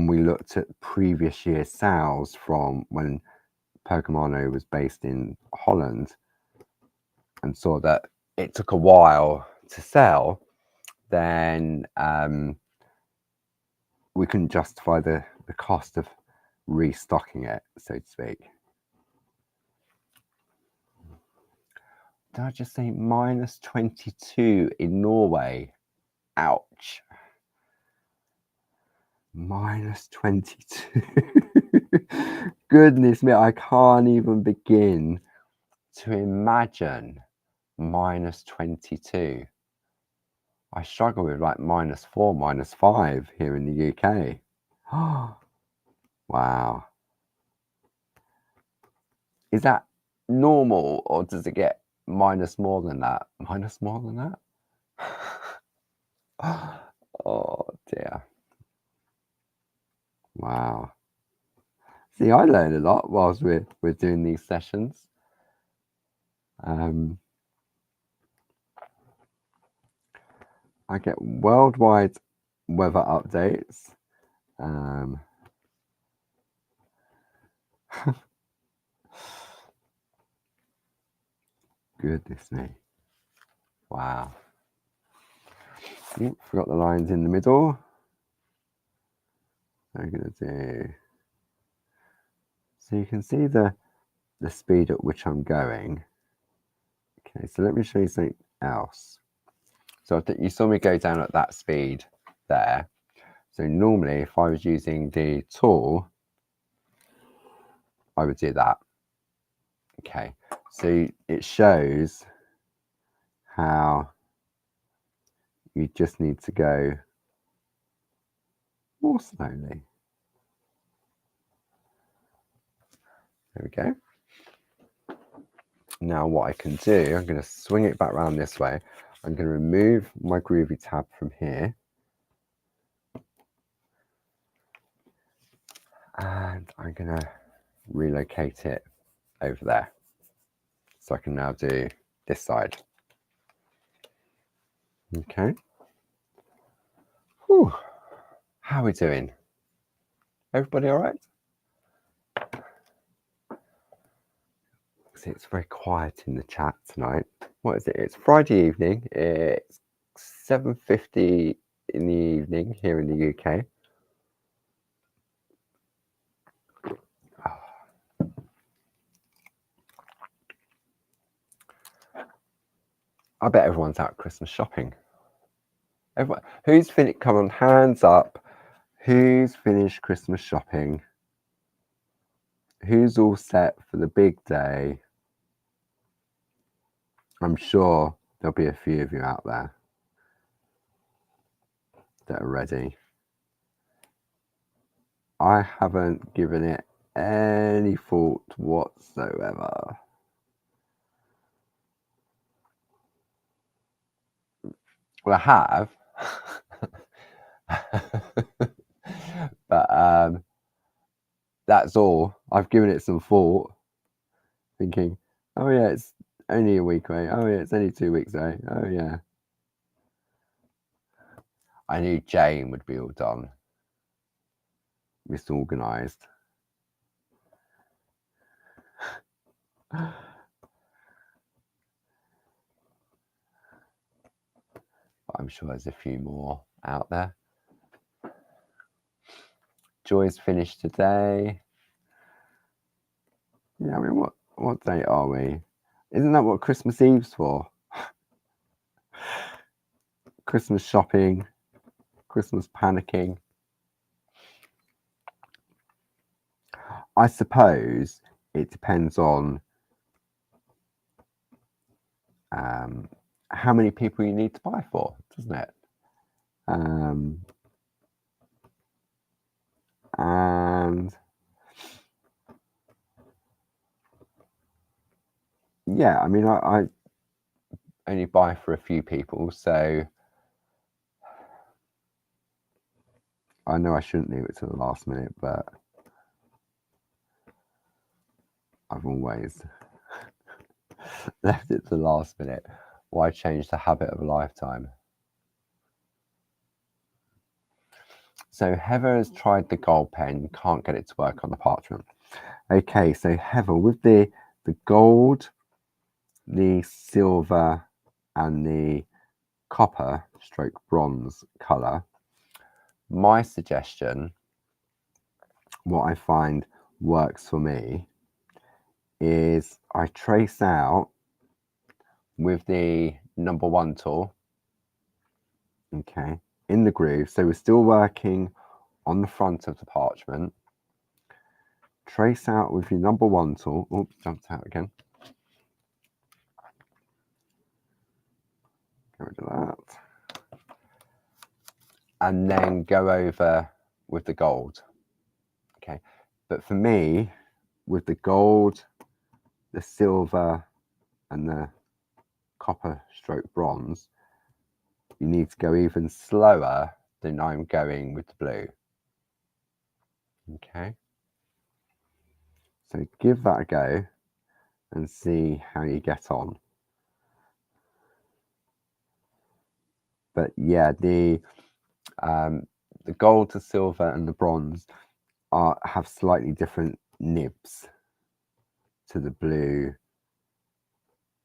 we looked at previous year's sales from when Pergamano was based in Holland and saw that it took a while to sell, then we couldn't justify the cost of restocking it, so to speak. Did I just say -22 in Norway? Ouch. -22. Goodness me, I can't even begin to imagine -22. I struggle with like -4, -5 here in the UK. Wow. Is that normal or does it get minus more than that? Minus more than that? Oh dear. Wow. See, I learn a lot whilst we're doing these sessions. I get worldwide weather updates. Goodness me. Wow. Ooh, forgot the lines in the middle. I'm going to do... So you can see the speed at which I'm going. Okay, so let me show you something else. So I think you saw me go down at that speed there. So normally if I was using the tool, I would do that. Okay, so it shows how you just need to go more slowly. There we go. Now what I can do, I'm going to swing it back around this way. I'm going to remove my groovy tab from here. And I'm going to relocate it over there. So I can now do this side. Okay. Whew. How are we doing? Everybody all right? See, it's very quiet in the chat tonight. What is it? It's Friday evening. It's 7:50 in the evening here in the UK. I bet everyone's out Christmas shopping. Everyone, who's finished? Come on, hands up. Who's finished Christmas shopping? Who's all set for the big day? I'm sure there'll be a few of you out there that are ready. I haven't given it any thought whatsoever. Well, I have. But that's all. I've given it some thought, thinking, oh yeah, it's only a week away. Oh yeah, it's only 2 weeks away. Oh yeah. I knew Jane would be all done. Misorganized. But I'm sure there's a few more out there. Joy's finished today. Yeah, I mean, what date are we? Isn't that what Christmas Eve's for? Christmas shopping, Christmas panicking. I suppose it depends on how many people you need to buy for, doesn't it? And yeah, I mean, I only buy for a few people, so I know I shouldn't leave it to the last minute, but I've always left it to the last minute. Why change the habit of a lifetime? So Heather has tried the gold pen, can't get it to work on the parchment. Okay, so Heather, with the gold, the silver, and the copper stroke bronze colour, my suggestion, what I find works for me, is I trace out with the number 1 tool, okay, in the groove. So we're still working on the front of the parchment. Trace out with your number 1 tool. Oops, jumped out again. Get rid of that. And then go over with the gold. Okay, but for me, with the gold, the silver, and the copper stroke bronze, you need to go even slower than I'm going with the blue. Okay, so give that a go and see how you get on. But yeah, the gold, the silver, and the bronze have slightly different nibs to the blue,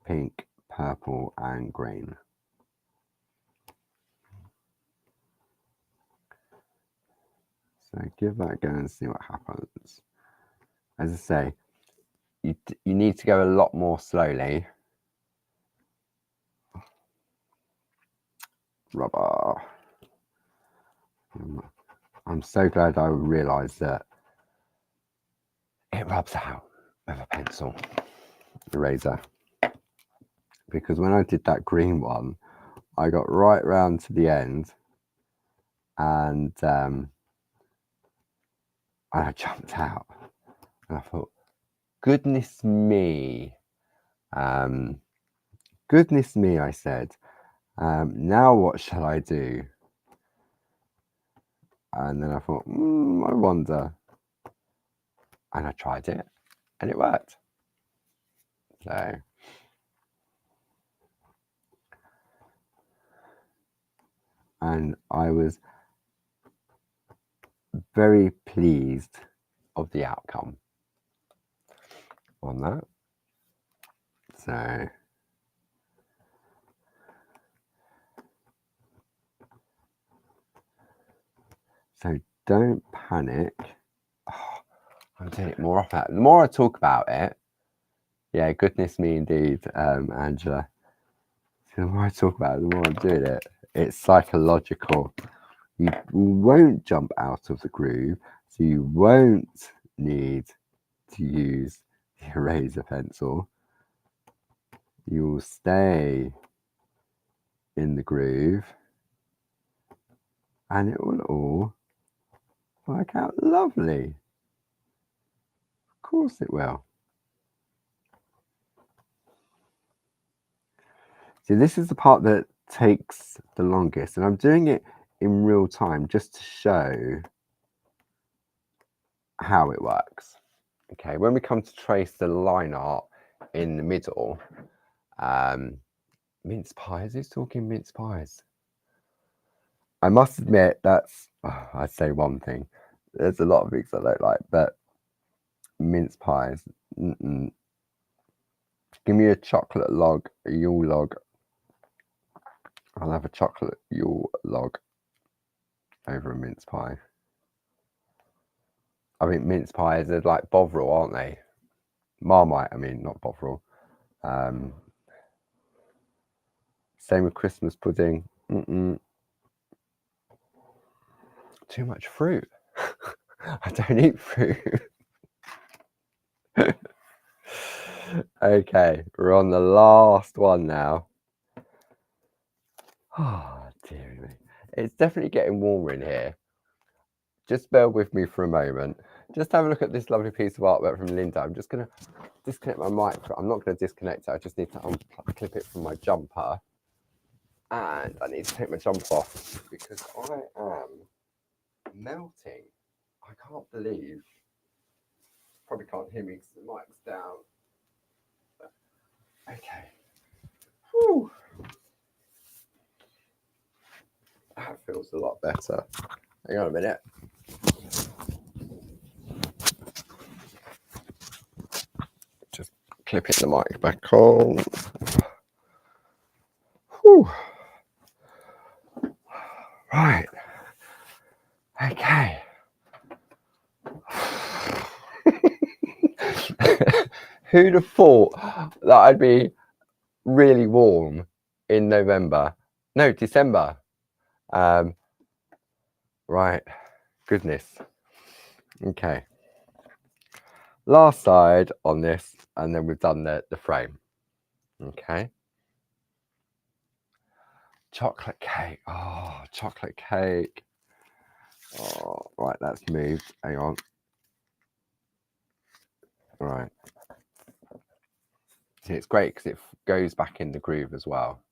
pink, purple, and green. So give that a go and see what happens. As I say, you need to go a lot more slowly. Rubber. I'm so glad I realised that it rubs out with a pencil eraser, because when I did that green one, I got right round to the end and I jumped out and I thought, goodness me, goodness me, I said, now what shall I do? And then I thought, I wonder. And I tried it and it worked. So, and I was very pleased of the outcome on that. So don't panic. Oh, I'm doing it more often. The more I talk about it, yeah, goodness me indeed, Angela. The more I talk about it, the more I'm doing it. It's psychological. You won't jump out of the groove, so you won't need to use the eraser pencil. You will stay in the groove and it will all work out lovely. Of course it will. See, this is the part that takes the longest, and I'm doing it in real time just to show how it works. Okay, when we come to trace the line art in the middle, mince pies, who's talking mince pies? I must admit, I'd say one thing. There's a lot of things I don't like, but mince pies, give me a chocolate log, a Yule log. I'll have a chocolate Yule log over a mince pie. I think mince pies are like Bovril, aren't they? Marmite, I mean, not Bovril. Same with Christmas pudding. Too much fruit. I don't eat fruit. Okay, we're on the last one now. Oh, dear me. It's definitely getting warmer in here. Just bear with me for a moment. Just have a look at this lovely piece of artwork from Linda. I'm just going to disconnect my mic. I'm not going to disconnect it. I just need to unclip it from my jumper. And I need to take my jumper off because I am melting. I can't believe. Probably can't hear me because the mic's down. Okay. Whew. That feels a lot better. Hang on a minute. Just clipping the mic back on. Whew. Right. Okay. Who'd have thought that I'd be really warm in November? No, December. Right. Goodness. Okay. Last side on this, and then we've done the frame. Okay. Chocolate cake. Oh, chocolate cake. Oh, right, that's moved. Hang on. Right. See, it's great because it goes back in the groove as well.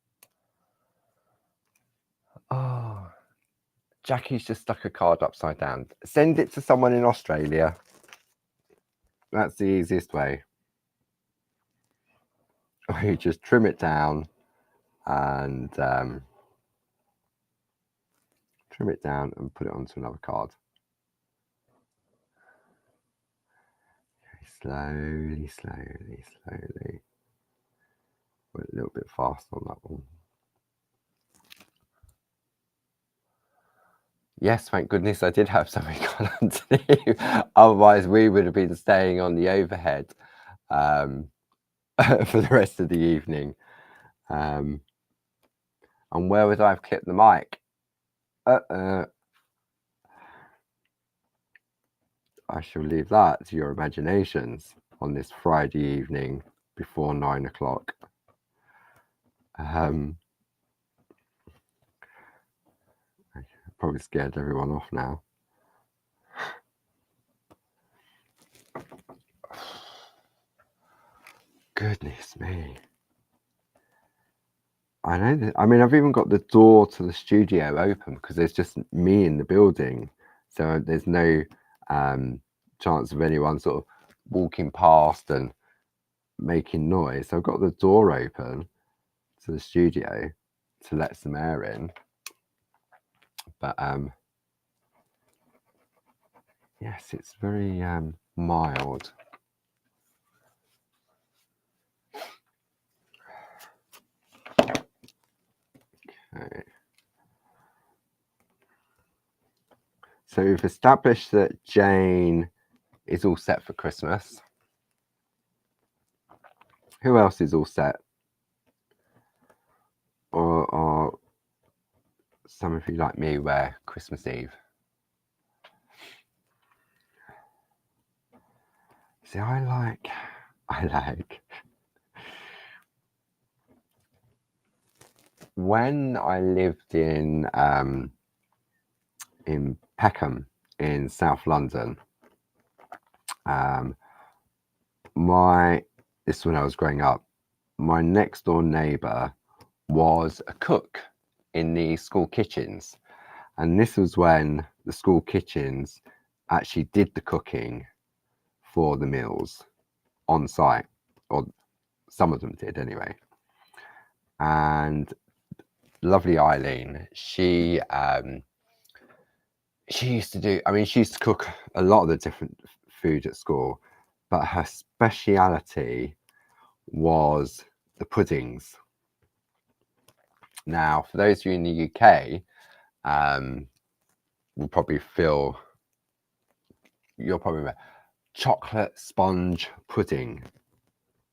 Oh, Jackie's just stuck a card upside down. Send it to someone in Australia. That's the easiest way. Or you just trim it down and put it onto another card. Slowly. Went a little bit fast on that one. Yes, thank goodness I did have something on underneath. Otherwise, we would have been staying on the overhead for the rest of the evening. And where would I have clipped the mic? I shall leave that to your imaginations on this Friday evening before 9 o'clock. Probably scared everyone off now. Goodness me. I know that. I mean, I've even got the door to the studio open because there's just me in the building. So there's no chance of anyone sort of walking past and making noise. So I've got the door open to the studio to let some air in. But yes, it's very mild. Okay. So we've established that Jane is all set for Christmas. Who else is all set? Or some of you like me wear Christmas Eve? See, I like when I lived in Peckham in South London. This is when I was growing up. My next door neighbour was a cook in the school kitchens, and this was when the school kitchens actually did the cooking for the meals on site, or some of them did anyway. And lovely Eileen, she used to do, I mean, she used to cook a lot of the different food at school, but her speciality was the puddings. Now, for those of you in the UK, will probably feel, you'll probably remember chocolate sponge pudding.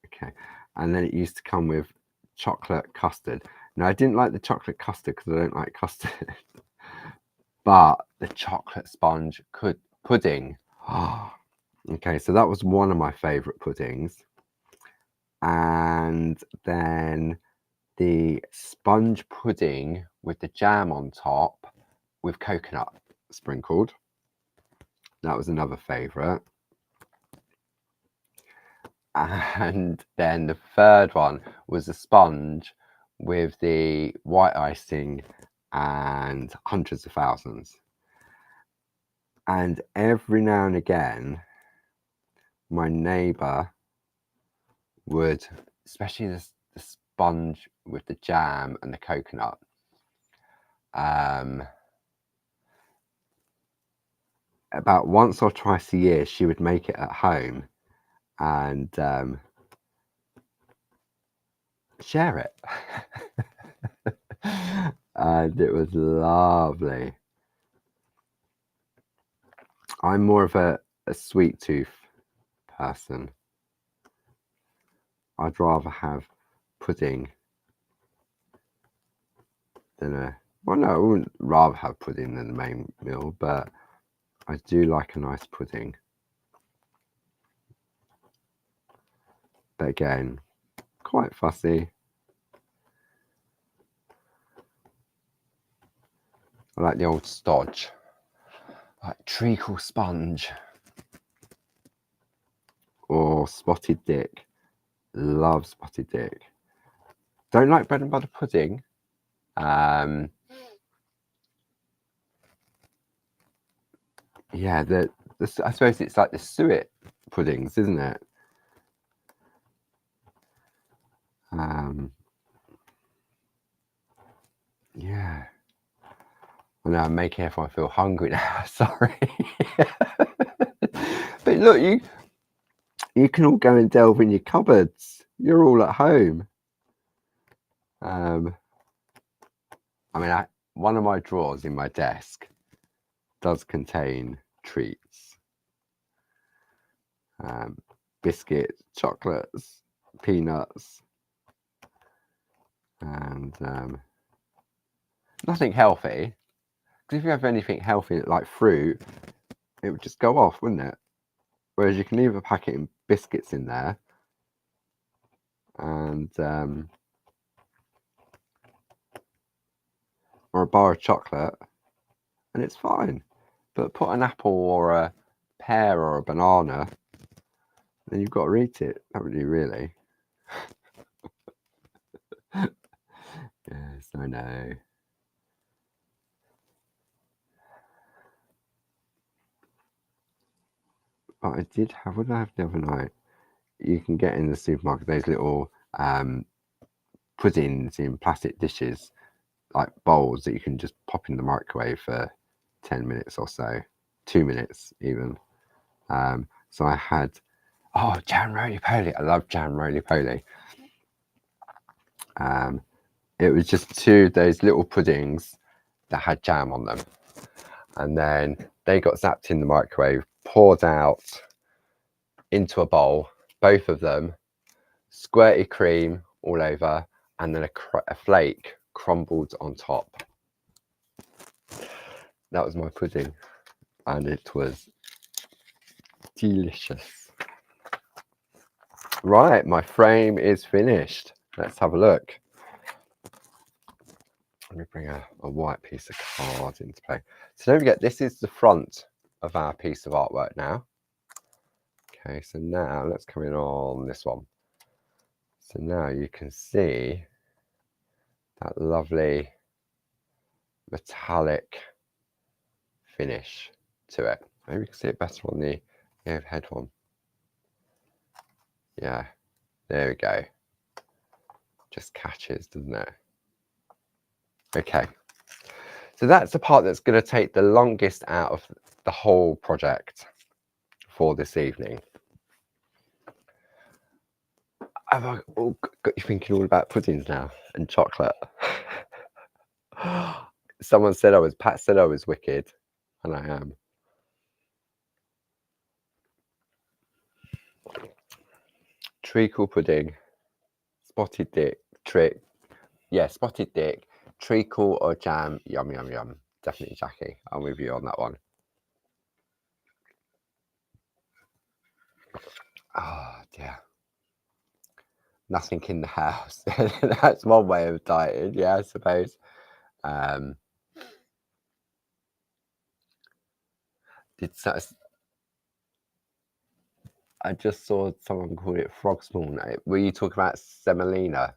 Okay, and then it used to come with chocolate custard. Now, I didn't like the chocolate custard because I don't like custard, but the chocolate sponge pudding. Okay, so that was one of my favourite puddings. And then the sponge pudding with the jam on top with coconut sprinkled. That was another favourite. And then the third one was the sponge with the white icing and hundreds of thousands. And every now and again, my neighbour would, especially the sponge with the jam and the coconut, about once or twice a year, she would make it at home and share it. And it was lovely. I'm more of a sweet tooth person. I'd rather have pudding than well, no, I wouldn't rather have pudding than the main meal, but I do like a nice pudding. But again, quite fussy. I like the old stodge, like treacle sponge or spotted dick. Love spotted dick. Don't like bread and butter pudding. Yeah, I suppose it's like the suet puddings, isn't it? Yeah. Well, now I'm making everyone feel hungry now. Sorry. But look, you can all go and delve in your cupboards. You're all at home. I mean, one of my drawers in my desk does contain treats. Biscuits, chocolates, peanuts, and nothing healthy. Because if you have anything healthy like fruit, it would just go off, wouldn't it? Whereas you can leave a packet of biscuits in there and or a bar of chocolate and it's fine. But put an apple or a pear or a banana, then you've got to eat it, haven't you, really? Yes, I know. But I did have, what did I have the other night? You can get in the supermarket those little puddings in plastic dishes, like bowls that you can just pop in the microwave for 10 minutes or so, 2 minutes even. So I had, jam roly-poly. I love jam roly-poly. It was just two of those little puddings that had jam on them. And then they got zapped in the microwave, poured out into a bowl, both of them, squirty cream all over, and then a flake crumbled on top. That was my pudding, and it was delicious. Right, my frame is finished. Let's have a look. Let me bring a white piece of card into play. So don't forget, this is the front of our piece of artwork now. Okay, so now let's come in on this one. So now you can see that lovely metallic finish to it. Maybe you can see it better on the overhead one. Yeah, there we go. Just catches, doesn't it? Okay, so that's the part that's going to take the longest out of the whole project for this evening. Have I got you thinking all about puddings now and chocolate? Pat said I was wicked, and I am. Treacle pudding, spotted dick, spotted dick, treacle or jam, yum, yum, yum. Definitely Jackie, I'm with you on that one. Oh dear. Nothing in the house. That's one way of dieting, yeah, I suppose. I just saw someone call it frog spawn. Were you talking about semolina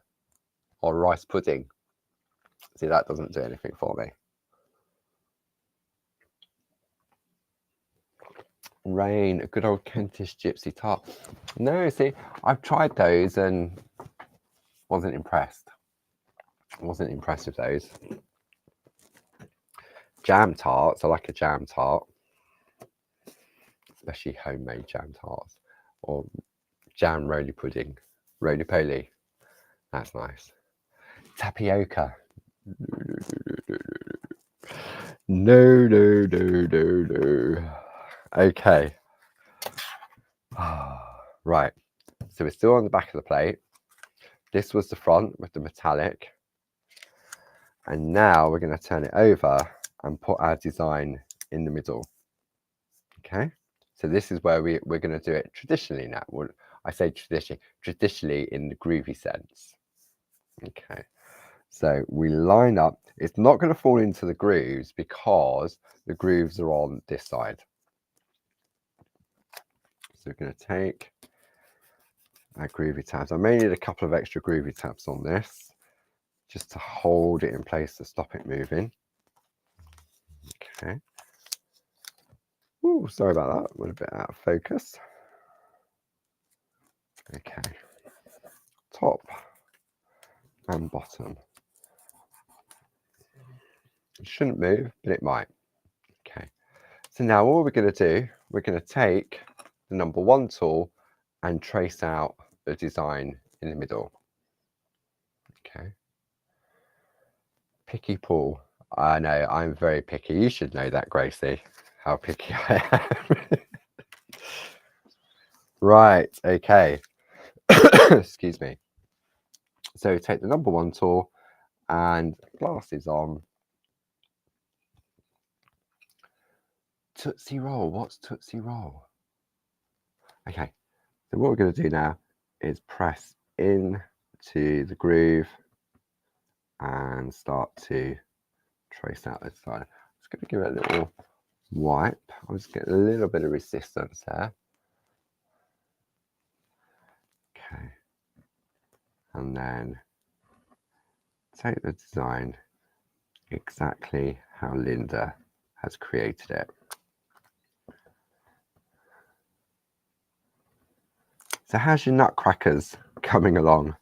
or rice pudding? See, that doesn't do anything for me. Rain, a good old Kentish gypsy tart. No, see, I've tried those and wasn't impressed. Wasn't impressed with those. Jam tarts, I like a jam tart, especially homemade jam tarts, or jam roly pudding, roly poly. That's nice. Tapioca. No, no, no, no, no. Okay. Right. So we're still on the back of the plate. This was the front with the metallic. And now we're going to turn it over and put our design in the middle. Okay. So this is where we're going to do it traditionally now. Well, I say traditionally in the groovy sense. Okay. So we line up. It's not going to fall into the grooves because the grooves are on this side. So we're going to take our groovy tabs. I may need a couple of extra groovy tabs on this just to hold it in place to stop it moving. Okay. Ooh, sorry about that. A little bit out of focus. Okay. Top and bottom. It shouldn't move, but it might. Okay. So now all we're going to do, we're going to take the number 1 tool and trace out the design in the middle. Okay. Picky Paul. I know, I'm very picky. You should know that, Gracie, how picky I am. Right, okay. Excuse me. So take the number 1 tool and glasses on. Tootsie Roll. What's Tootsie Roll? Okay, so what we're going to do now is press in to the groove and start to trace out this side. I'm just going to give it a little wipe. I'll just get a little bit of resistance there. Okay, and then take the design exactly how Linda has created it. So how's your nutcrackers coming along?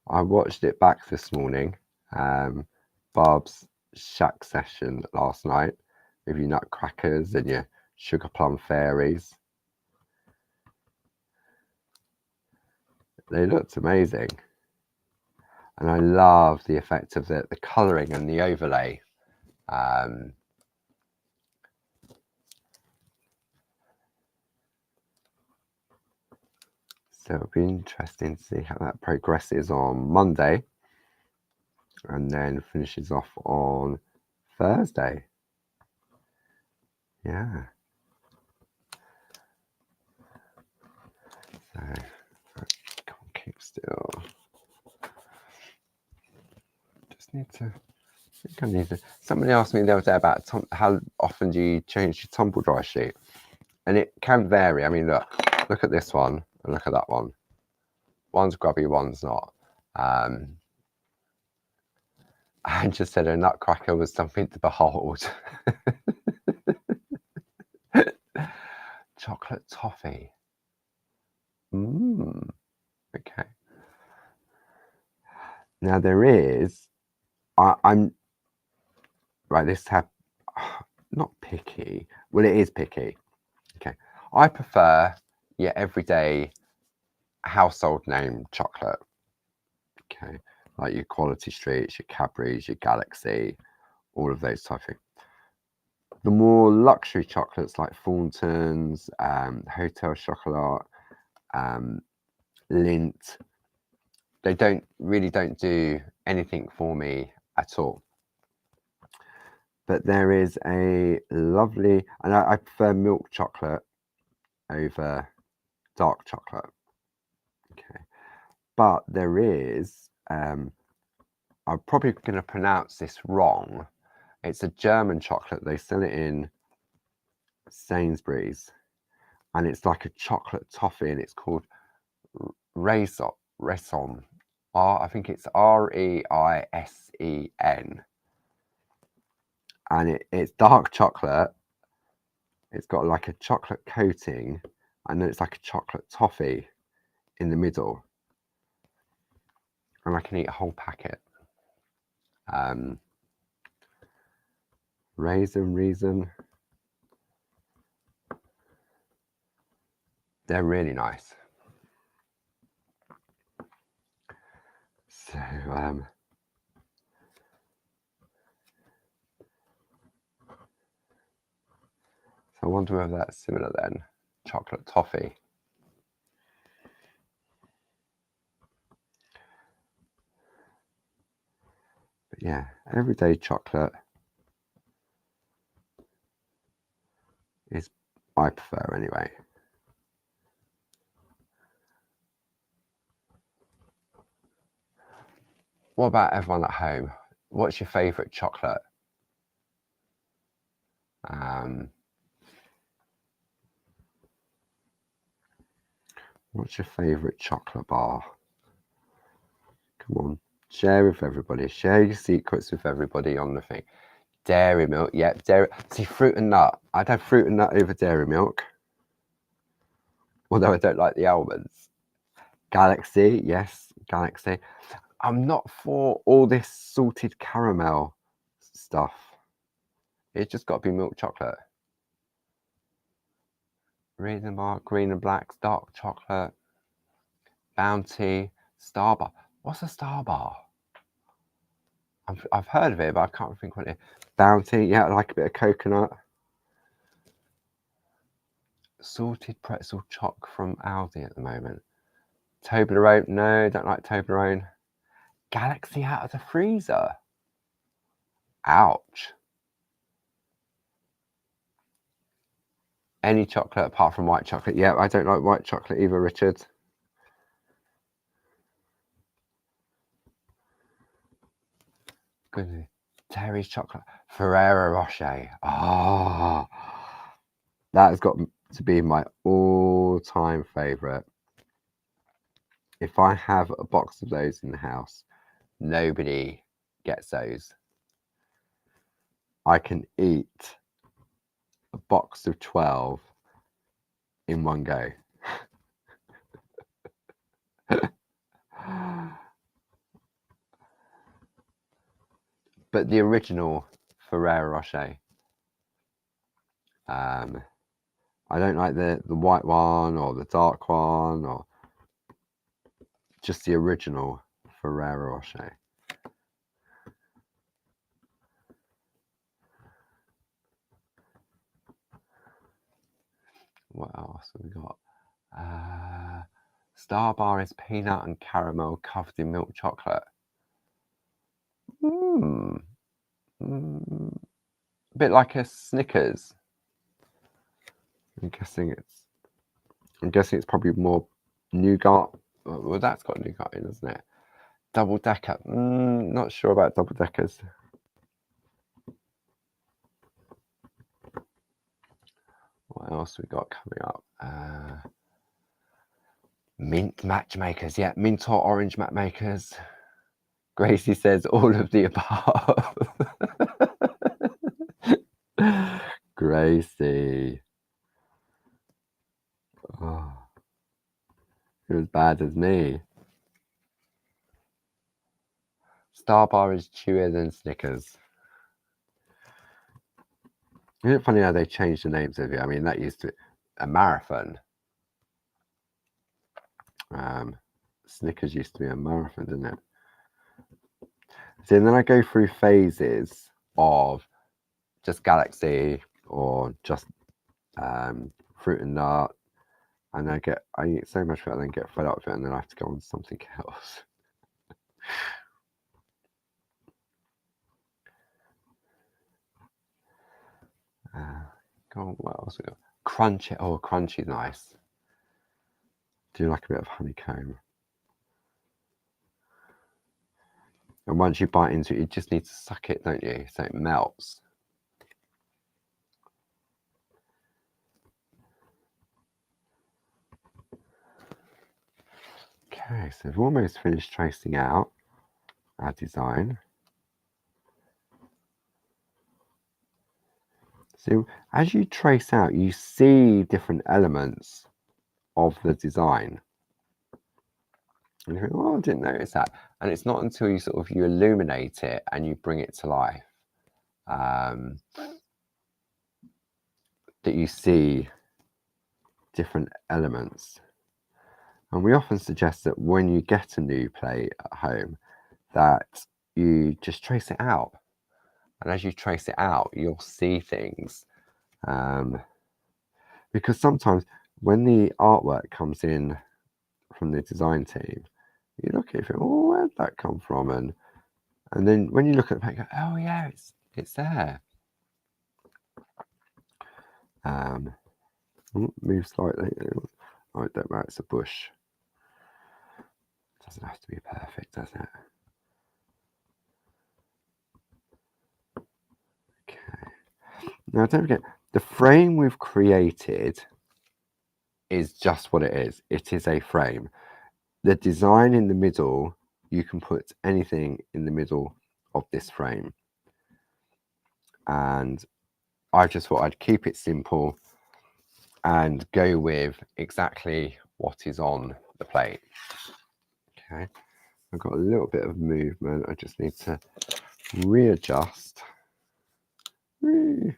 I watched it back this morning, Barb's shack session last night with your nutcrackers and your sugar plum fairies. They looked amazing. And I love the effect of the colouring and the overlay. So it'll be interesting to see how that progresses on Monday and then finishes off on Thursday. Yeah. So, come on, keep still. Just need to. I think I need to. Somebody asked me the other day about how often do you change your tumble dry sheet, and it can vary. I mean, look at this one and look at that one. One's grubby, one's not. I just said a nutcracker was something to behold. Chocolate toffee. Okay. Now there is, I'm right. This have not picky. Well, it is picky. Okay. I prefer your everyday household name chocolate. Okay, like your Quality Streets, your Cadbury's, your Galaxy, all of those type of things. The more luxury chocolates like Thornton's, Hotel Chocolat, Lindt, they don't do anything for me at all. But there is a lovely, and I prefer milk chocolate over dark chocolate. Okay, but there is, I'm probably going to pronounce this wrong. It's a German chocolate. They sell it in Sainsbury's, and it's like a chocolate toffee, and it's called Reisen. I think it's Reisen, and it's dark chocolate. It's got like a chocolate coating, and then it's like a chocolate toffee in the middle, and I can eat a whole packet. Reason. They're really nice. So I wonder whether that's similar then. Chocolate toffee. But yeah, everyday chocolate is, I prefer anyway. What about everyone at home? What's your favourite chocolate? What's your favourite chocolate bar? Come on, share with everybody. Share your secrets with everybody on the thing. Dairy milk, yep, dairy. See, fruit and nut. I'd have fruit and nut over dairy milk. Although I don't like the almonds. Galaxy, yes, Galaxy. I'm not for all this salted caramel stuff. It's just got to be milk chocolate. Raisin bar, green and blacks, dark chocolate, Bounty, Star Bar. What's a Star Bar? I've heard of it, but I can't think what it is. Bounty, yeah, I like a bit of coconut. Salted pretzel choc from Aldi at the moment. Toblerone, no, don't like Toblerone. Galaxy out of the freezer. Ouch. Any chocolate apart from white chocolate. Yeah, I don't like white chocolate either, Richard. Goodness. Terry's chocolate. Ferrero Rocher. Ah, that has got to be my all-time favourite. If I have a box of those in the house, nobody gets those. I can eat a box of 12 in one go. But the original Ferrero Rocher. I don't like the white one or the dark one, or just the original Ferrero Rocher. What else have we got? Star Bar is peanut and caramel covered in milk chocolate. A bit like a Snickers. I'm guessing it's probably more nougat. Well, that's got nougat in, isn't it? Double decker. Not sure about double deckers. What else we got coming up? Mint matchmakers. Yeah, mint or orange matchmakers. Gracie says all of the above. Gracie. Oh, you're as bad as me. Star Bar is chewier than Snickers. Isn't it funny how they changed the names of it? I mean, that used to be a marathon. Snickers used to be a marathon, didn't it? So then I go through phases of just Galaxy or just fruit and nut, and I eat so much of it and then get fed up with it, and then I have to go on to something else. Go on, what else we got? Crunchy. Oh, crunchy's nice. Do like a bit of honeycomb. And once you bite into it, you just need to suck it, don't you? So it melts. Okay, so we've almost finished tracing out our design. So as you trace out, you see different elements of the design. And you think, oh, I didn't notice that. And it's not until you you illuminate it and you bring it to life that you see different elements. And we often suggest that when you get a new plate at home, that you just trace it out. And as you trace it out, you'll see things. Because sometimes when the artwork comes in from the design team, you look at it and think, oh, where'd that come from? And then when you look at the paint, you go, oh yeah, it's there. Move slightly. Oh, don't matter, it's a bush. It doesn't have to be perfect, does it? Okay. Now don't forget, the frame we've created is just what it is. It is a frame. The design in the middle, you can put anything in the middle of this frame. And I just thought I'd keep it simple and go with exactly what is on the plate. Okay, I've got a little bit of movement. I just need to readjust. Okay,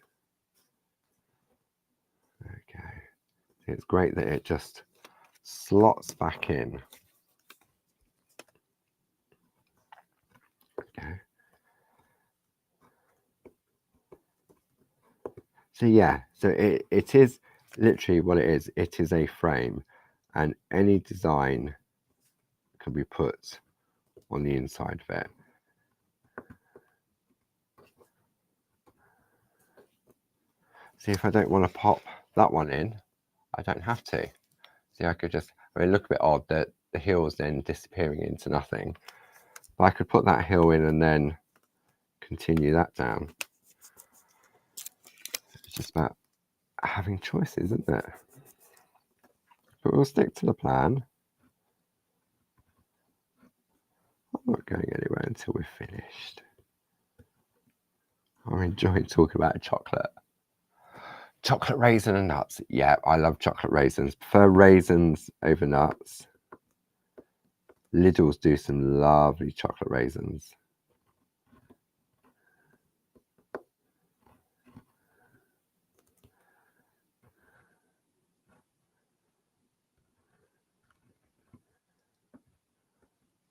it's great that it just slots back in. Okay. So yeah, so it is literally what it is. It is a frame, and any design can be put on the inside of it. See if I don't want to pop that one in, I don't have to. See, I could just, I mean, look a bit odd that the hill's then disappearing into nothing. But I could put that hill in and then continue that down. It's just about having choices, isn't it? But we'll stick to the plan. I'm not going anywhere until we're finished. I'm enjoying talking about chocolate. Chocolate raisin and nuts. Yeah, I love chocolate raisins. Prefer raisins over nuts. Lidl's do some lovely chocolate raisins.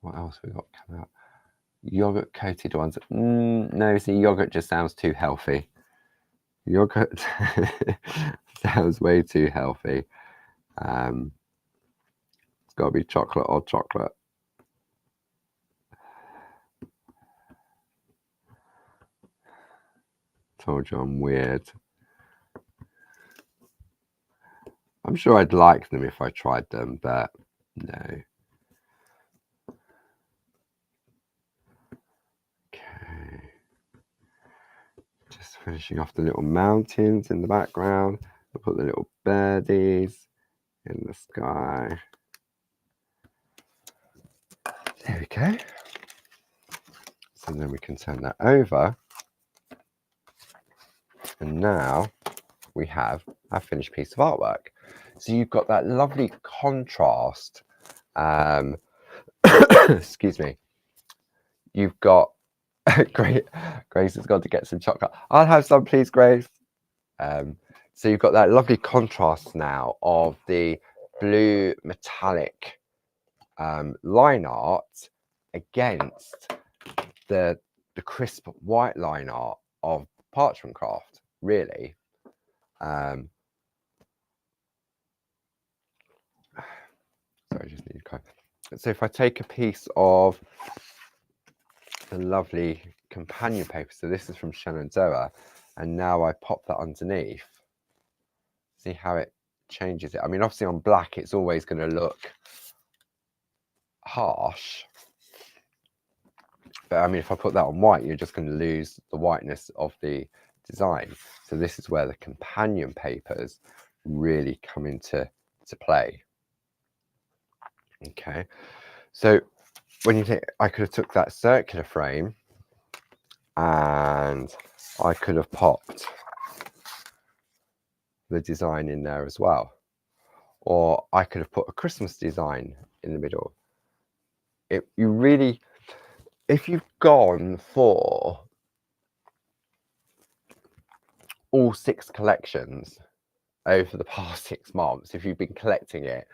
What else we got coming up? Yogurt coated ones. No, see, yogurt just sounds too healthy. Yogurt sounds way too healthy. It's got to be chocolate or chocolate. Told you I'm weird. I'm sure I'd like them if I tried them, but no. Okay. Just finishing off the little mountains in the background. I'll put the little birdies in the sky. There we go. So then we can turn that over. And now we have our finished piece of artwork. So you've got that lovely contrast. Excuse me. You've got Grace has got to get some chocolate. I'll have some, please, Grace. So you've got that lovely contrast now of the blue metallic line art against the crisp white line art of Parchment craft, really. Sorry, I just need to kind of... So if I take a piece of the lovely companion paper, so this is from Shenandoah, and now I pop that underneath, see how it changes it. I mean, obviously on black it's always going to look harsh, but I mean, if I put that on white, you're just going to lose the whiteness of the design. So this is where the companion papers really come into play. Okay, so when you think, I could have took that circular frame and I could have popped the design in there as well, or I could have put a Christmas design in the middle. You really, if you've gone for all 6 collections over the past 6 months, if you've been collecting it,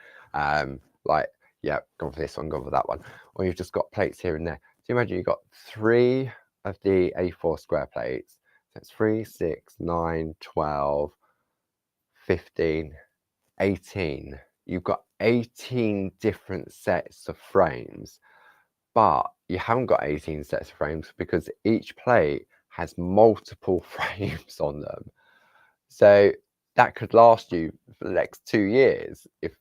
like, yeah, gone for this one, gone for that one, or you've just got plates here and there. So you imagine you've got 3 of the A4 square plates. So it's 3, 6, 9, 12, 15, 18. You've got 18 different sets of frames, but you haven't got 18 sets of frames because each plate has multiple frames on them. So that could last you for the next 2 years if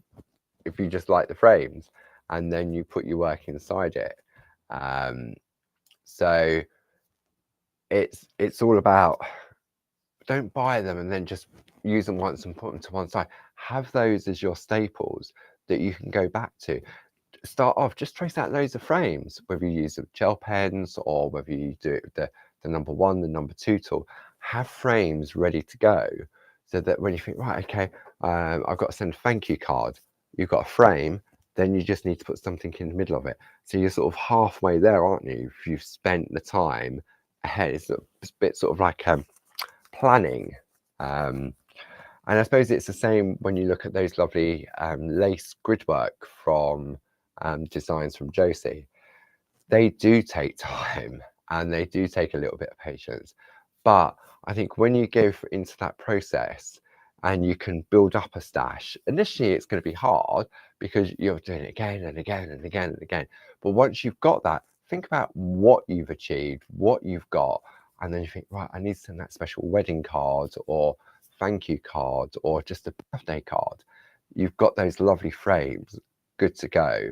you just like the frames, and then you put your work inside it. So it's all about, don't buy them and then just use them once and put them to one side. Have those as your staples that you can go back to. Start off, just trace out loads of frames, whether you use the gel pens or whether you do it with the number 1, the number 2 tool. Have frames ready to go so that when you think, right, okay, I've got to send a thank you card, you've got a frame, then you just need to put something in the middle of it. So you're sort of halfway there, aren't you? If you've spent the time ahead, it's a bit sort of like planning. And I suppose it's the same when you look at those lovely lace grid work from designs from Josie. They do take time and they do take a little bit of patience. But I think when you go into that process and you can build up a stash, initially it's going to be hard because you're doing it again and again and again and again. But once you've got that, think about what you've achieved, what you've got, and then you think, right, I need to send that special wedding card or thank you card or just a birthday card, you've got those lovely frames good to go.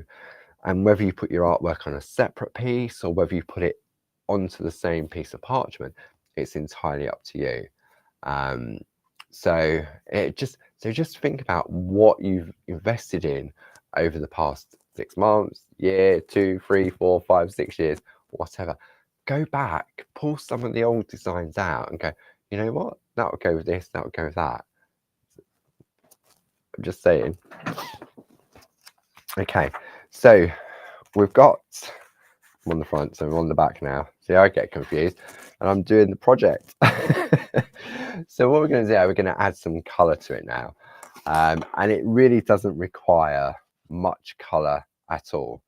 And whether you put your artwork on a separate piece or whether you put it onto the same piece of parchment, it's entirely up to you. So just think about what you've invested in over the past 6 months, year, 2, 3, 4, 5, 6 years, whatever. Go back, pull some of the old designs out and go, you know what, that would go with this, that would go with that. I'm just saying. Okay, so we've got, I'm on the front, so I'm on the back now. See, I get confused and I'm doing the project. So what we're going to do, we're going to add some color to it now. And it really doesn't require much color at all.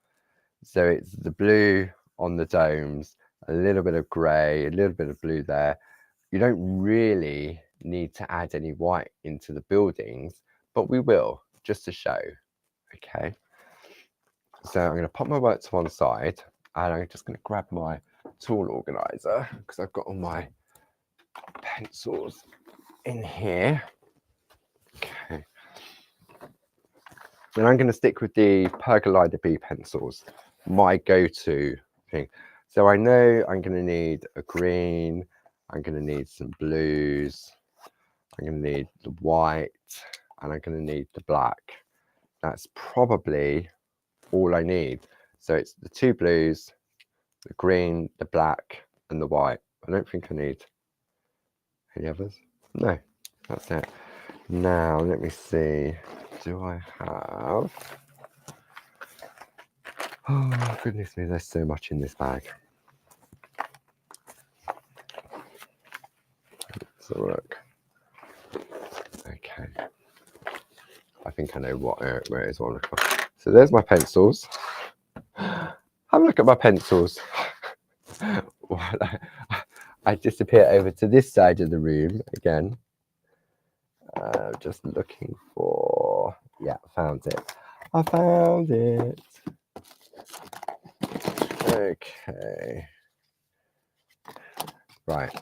So it's the blue on the domes, a little bit of gray, a little bit of blue there. You don't really need to add any white into the buildings, but we will, just to show. Okay. So I'm going to pop my work to one side and I'm just going to grab my tool organizer because I've got all my pencils in here. Okay. And I'm going to stick with the Pergolida B pencils, my go-to thing. So I know I'm going to need a green, I'm going to need some blues, I'm going to need the white, and I'm going to need the black. That's probably all I need. So it's the 2 blues, the green, the black, and the white. I don't think I need any others. No, that's it. Now, let me see. Do I have... Oh, goodness me, there's so much in this bag. Let's have a look. Okay. I think I know where it is. So there's my pencils. Have a look at my pencils. I disappear over to this side of the room again. Just looking for... Yeah, found it. I found it. Okay. Right.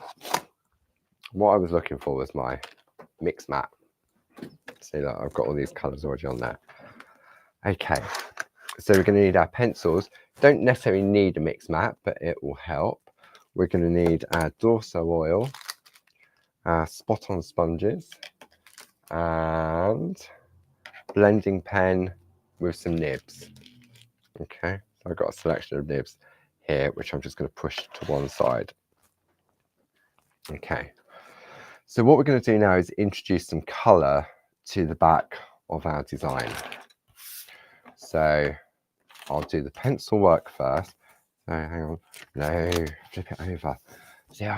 What I was looking for was my mix mat. See that I've got all these colours already on there. Okay. So we're going to need our pencils. Don't necessarily need a mix mat, but it will help. We're going to need our Dorso oil, our spot on sponges, and blending pen with some nibs. Okay, so I've got a selection of nibs here, which I'm just going to push to one side. Okay, so what we're going to do now is introduce some colour to the back of our design. So I'll do the pencil work first. So hang on, no, flip it over. See,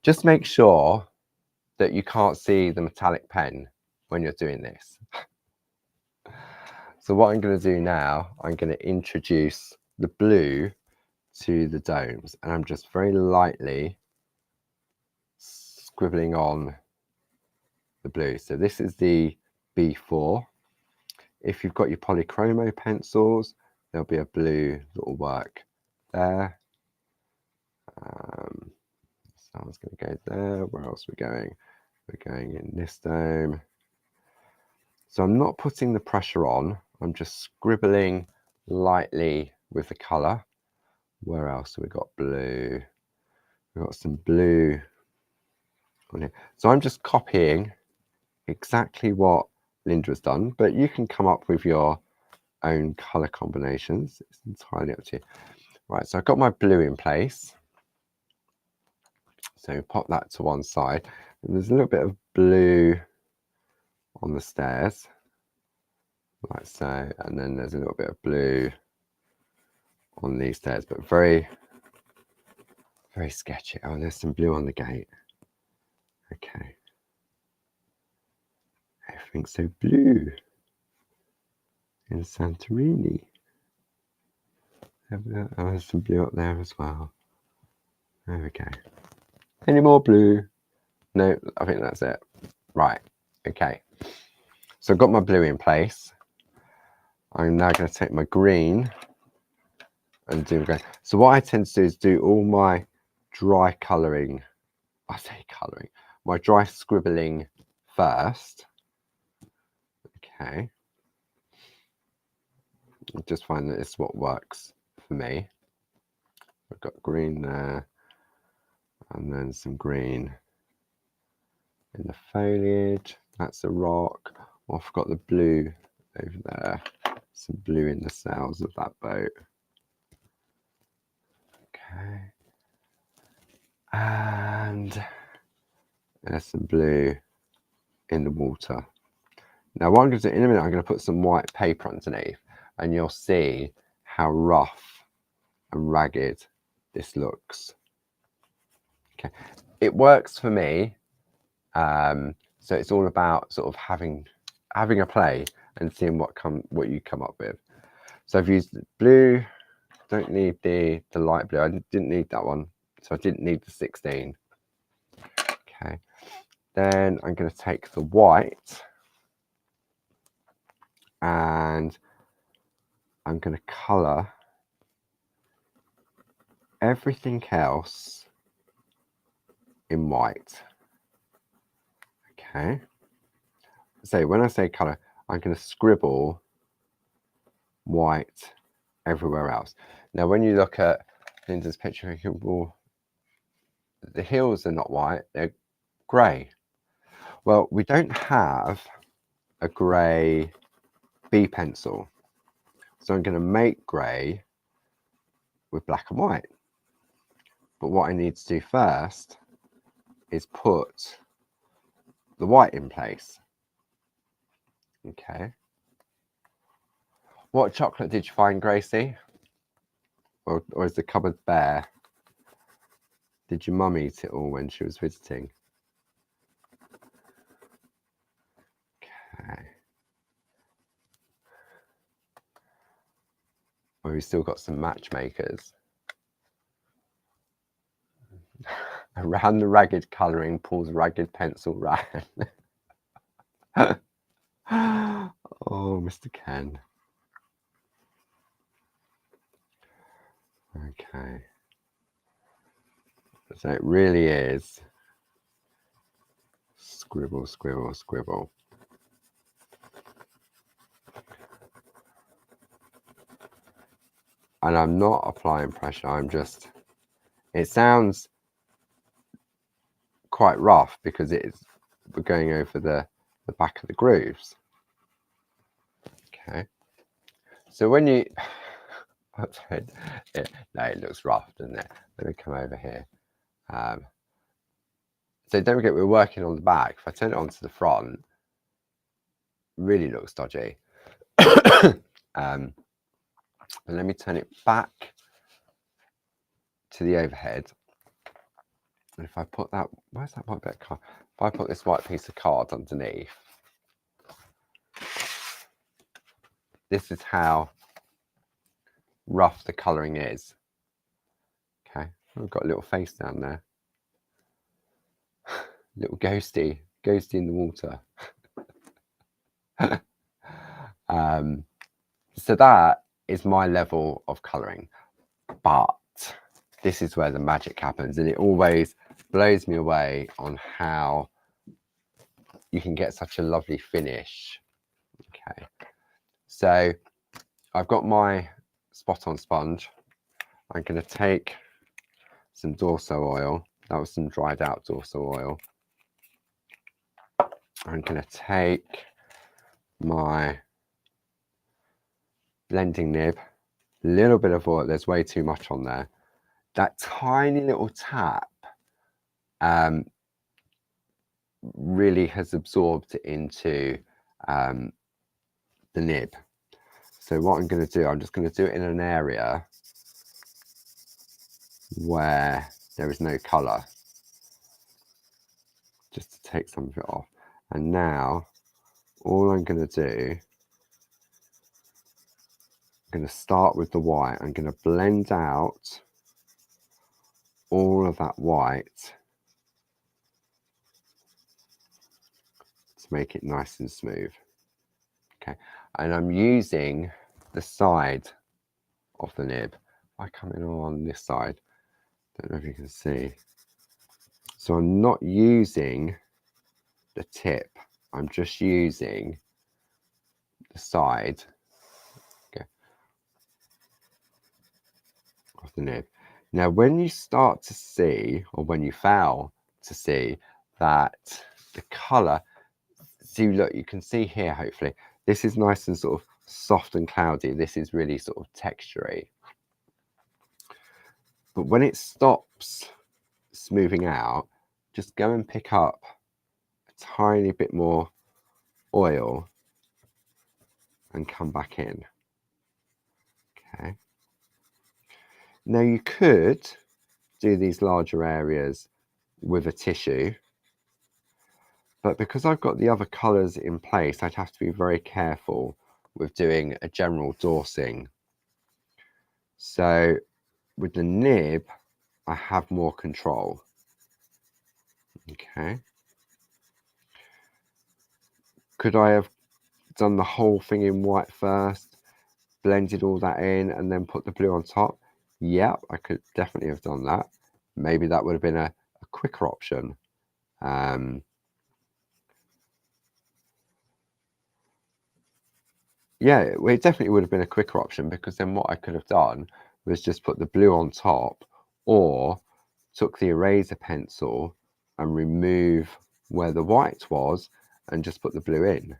just make sure that you can't see the metallic pen when you're doing this. So what I'm going to do now, I'm going to introduce the blue to the domes, and I'm just very lightly scribbling on the blue. So this is the B4. If you've got your polychromo pencils, there'll be a blue little work there. So I was going to go there. Where else are we going? We're going in this dome. So I'm not putting the pressure on. I'm just scribbling lightly with the colour. Where else have we got blue? We've got some blue on here. So I'm just copying exactly what Linda's done, but you can come up with your own colour combinations. It's entirely up to you. Right, so I've got my blue in place. So pop that to one side. And there's a little bit of blue on the stairs, like so. And then there's a little bit of blue on these stairs, but very, very sketchy. Oh, there's some blue on the gate. Okay. Everything's so blue in Santorini. Oh, there's some blue up there as well. There we go. Any more blue? No, I think that's it. Right, okay. So I've got my blue in place. I'm now going to take my green and do green. So what I tend to do is do all my dry colouring. I say colouring. my dry scribbling first. Okay. I just find that it's what works for me. I've got green there, and then some green in the foliage. That's a rock. Oh, I've got the blue over there. Some blue in the sails of that boat. Okay. And there's some blue in the water. Now what I'm going to do in a minute, I'm going to put some white paper underneath, and you'll see how rough and ragged this looks. Okay, it works for me. So it's all about sort of having a play and seeing what you come up with. So I've used blue. Don't need the light blue. I didn't need that one, so I didn't need the 16. Okay, then I'm going to take the white, and I'm going to colour everything else in white. Okay, so when I say colour, I'm going to scribble white everywhere else. Now when you look at Linda's picture, you can, well, the hills are not white, they're grey. Well, we don't have a grey B pencil, so I'm going to make grey with black and white. But what I need to do first is put the white in place. Okay. What chocolate did you find, Gracie? Or is the cupboard bare? Did your mum eat it all when she was visiting? Okay. Well, we've still got some matchmakers. Around the ragged colouring, Paul's ragged pencil ran. Oh, Mr. Ken. Okay. So it really is scribble, scribble, scribble. And I'm not applying pressure, I'm just, it sounds quite rough because we're going over the back of the grooves. Okay. So when you, no, it looks rough, doesn't it? Let me come over here. So don't forget, we're working on the back. If I turn it onto the front, it really looks dodgy. But let me turn it back to the overhead. And if I put that, where's that white bit of card? If I put this white piece of card underneath, this is how rough the colouring is. Okay, I've got a little face down there. Little ghosty in the water. So that is my level of colouring, but this is where the magic happens, and it always blows me away on how you can get such a lovely finish. Okay, so I've got my spot on sponge. I'm going to take some Dorso oil. That was some dried out Dorso oil. I'm going to take my blending nib, a little bit of oil. There's way too much on there. That tiny little tap really has absorbed into the nib. So what I'm going to do, I'm just going to do it in an area where there is no colour, just to take some of it off. And now all I'm going to do, I'm going to start with the white. I'm going to blend out all of that white to make it nice and smooth. Okay, and I'm using the side of the nib. I come in on this side, don't know if you can see. So I'm not using the tip, I'm just using the side, okay, of the nib. Now when you start to see, or when you fail to see that the colour, see, look, you can see here, hopefully, this is nice and sort of soft and cloudy. This is really sort of textury. But when it stops smoothing out, just go and pick up a tiny bit more oil and come back in. Okay. Now you could do these larger areas with a tissue, but because I've got the other colours in place, I'd have to be very careful with doing a general dorsing. So with the nib, I have more control. Okay. Could I have done the whole thing in white first, blended all that in, and then put the blue on top? Yeah, I could definitely have done that. Maybe that would have been a quicker option. Yeah, it definitely would have been a quicker option, because then what I could have done was just put the blue on top, or took the eraser pencil and remove where the white was and just put the blue in.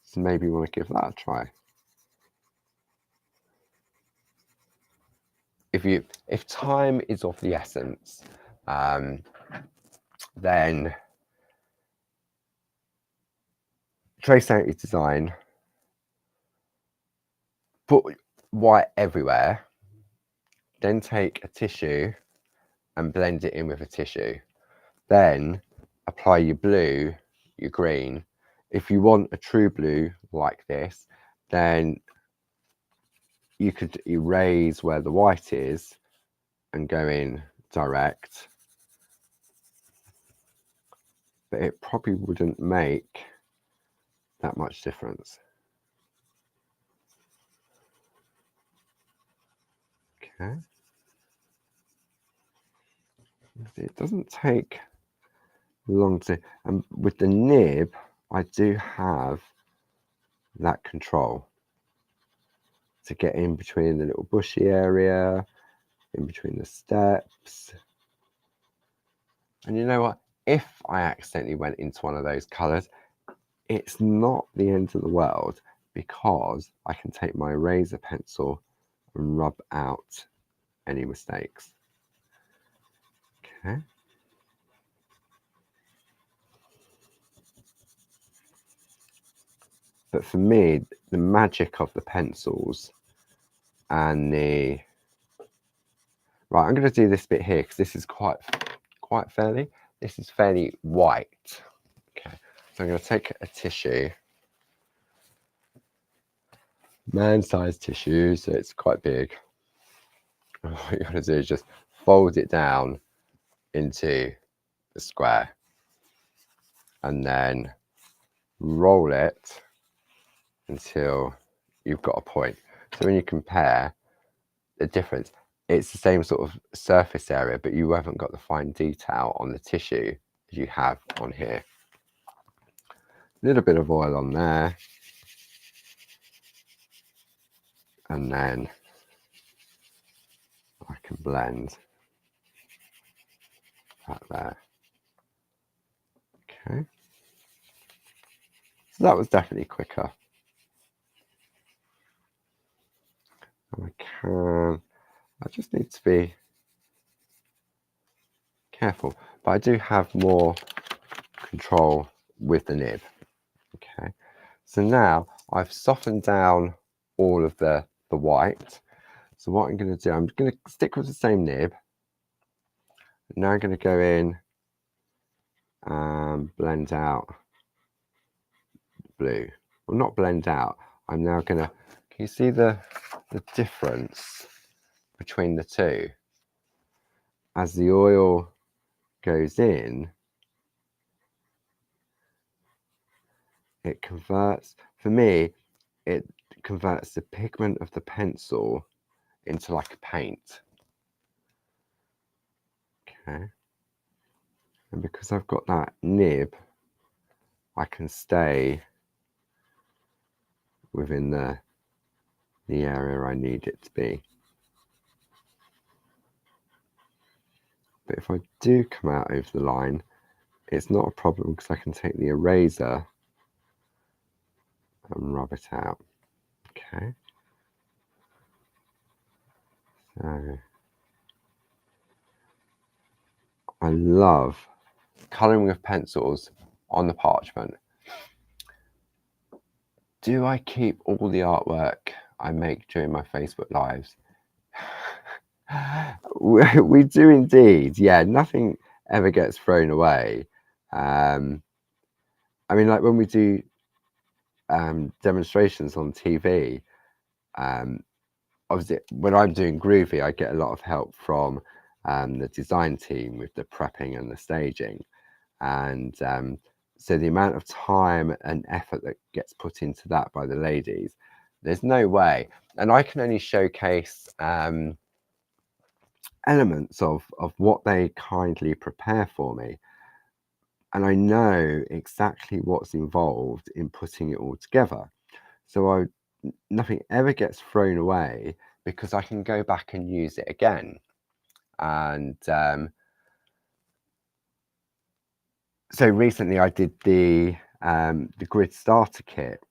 So maybe you want to give that a try. If time is of the essence, then trace out your design, put white everywhere, then take a tissue and blend it in with a tissue. Then apply your blue, your green. If you want a true blue like this, then you could erase where the white is and go in direct, but it probably wouldn't make that much difference. Okay. It doesn't take long to, and with the nib, I do have that control to get in between the little bushy area, in between the steps. And you know what? If I accidentally went into one of those colours, it's not the end of the world, because I can take my eraser pencil and rub out any mistakes. Okay. But for me, the magic of the pencils and the... Right, I'm going to do this bit here, because this is quite fairly, this is fairly white. Okay, so I'm going to take a tissue, man-sized tissue, so it's quite big. And what you're going to do is just fold it down into the square, and then roll it until you've got a point. So when you compare the difference, it's the same sort of surface area, but you haven't got the fine detail on the tissue as you have on here. A little bit of oil on there, and then I can blend that there. Okay, so that was definitely quicker. And I just need to be careful, but I do have more control with the nib. Okay, so now I've softened down all of the white. So what I'm going to do, I'm going to stick with the same nib. Now I'm going to go in and blend out blue. Well, not blend out. I'm now going to, can you see the difference between the two? As the oil goes in, it converts, for me, it converts the pigment of the pencil into like a paint. Okay. And because I've got that nib, I can stay within the area I need it to be. But if I do come out over the line, it's not a problem because I can take the eraser and rub it out. Okay. So I love colouring with pencils on the parchment. Do I keep all the artwork I make during my Facebook lives? we do indeed. Yeah, nothing ever gets thrown away. I mean, like when we do demonstrations on TV, obviously when I'm doing groovy, I get a lot of help from the design team with the prepping and the staging, and so the amount of time and effort that gets put into that by the ladies, there's no way. And I can only showcase elements of what they kindly prepare for me, and I know exactly what's involved in putting it all together, so nothing ever gets thrown away because I can go back and use it again. And so recently I did the grid starter kit,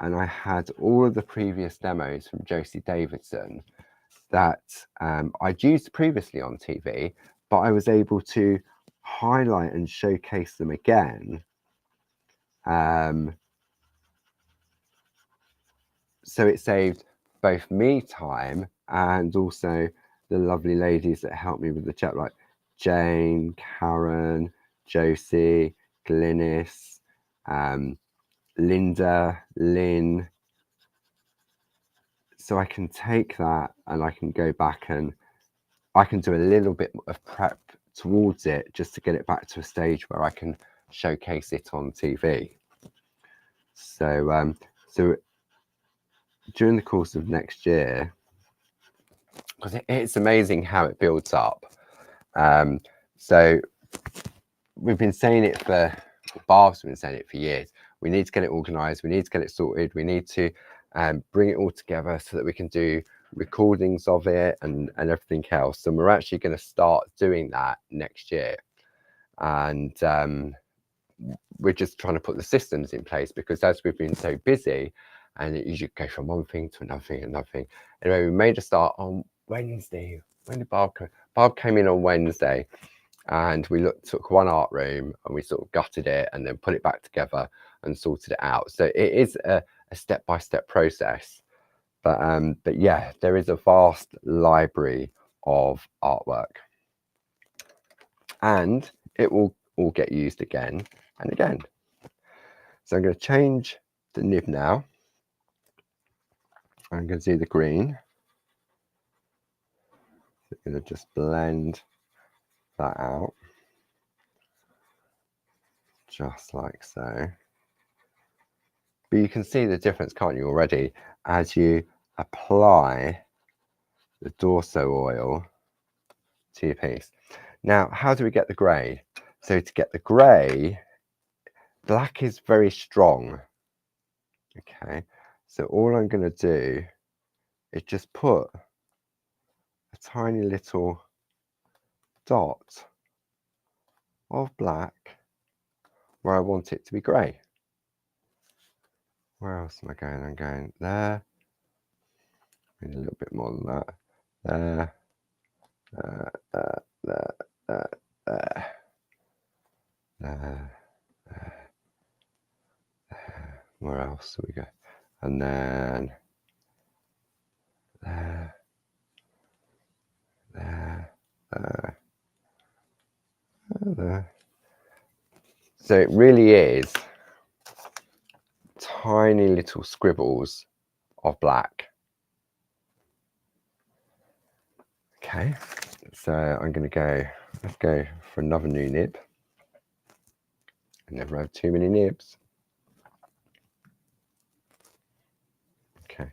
and I had all of the previous demos from Josie Davidson that I'd used previously on TV, but I was able to highlight and showcase them again. So it saved both me time and also the lovely ladies that helped me with the chat, like Jane, Karen, Josie, Glynis, Linda, Lynn. So I can take that and I can go back and I can do a little bit of prep towards it just to get it back to a stage where I can showcase it on TV. So so during the course of next year, because it's amazing how it builds up. So we've been saying it for, Barb's been saying it for years. We need to get it organised. We need to get it sorted. We need to bring it all together so that we can do recordings of it and everything else. And we're actually going to start doing that next year. And we're just trying to put the systems in place because as we've been so busy, and you should go from one thing to another thing, another thing. Anyway, we made a start on Wednesday. When did Barb come? Barb came in on Wednesday, and we took one art room and we sort of gutted it and then put it back together and sorted it out. So it is a step-by-step process, but yeah, there is a vast library of artwork, and it will all get used again and again. So I'm going to change the nib now. I'm going to do the green. So I'm going to just blend that out, just like so. But you can see the difference, can't you, already, as you apply the Dorso oil to your piece. Now, how do we get the grey? So to get the grey, black is very strong. Okay, so all I'm going to do is just put a tiny little dot of black where I want it to be grey. Where else am I going? I'm going there. Maybe a little bit more than that. There. Where else do we go? And then there. So it really is tiny little scribbles of black. Okay, so I'm going to go, let's go for another new nib. I never have too many nibs. Okay,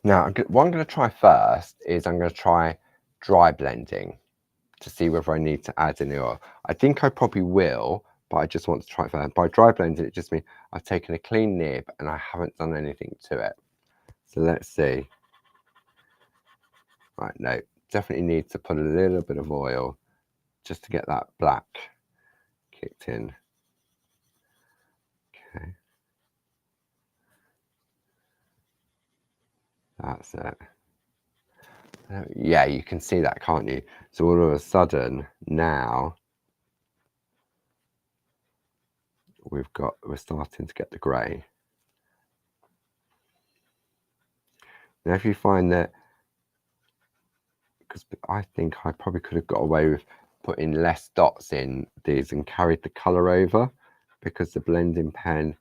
now what I'm going to try first is I'm going to try dry blending to see whether I need to add any oil. I think I probably will, but I just want to try it first. By dry blending, it just means I've taken a clean nib and I haven't done anything to it. So let's see. Right, no, definitely need to put a little bit of oil just to get that black kicked in. Okay. That's it. Yeah, you can see that, can't you? So all of a sudden now we're starting to get the grey. Now if you find that, because I think I probably could have got away with putting less dots in these and carried the colour over, because the blending pen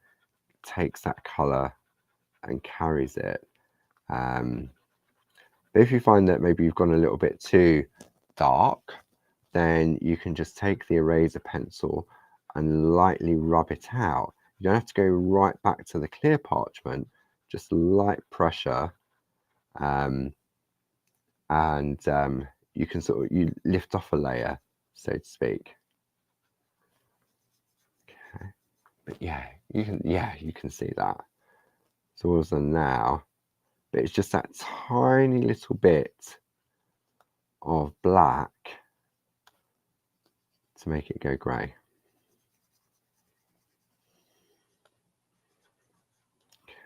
takes that colour and carries it. But if you find that maybe you've gone a little bit too dark, then you can just take the eraser pencil and lightly rub it out. You don't have to go right back to the clear parchment, just light pressure, and you can you lift off a layer, so to speak. Okay. But yeah, you can see that. So all of a sudden now, but it's just that tiny little bit of black to make it go grey.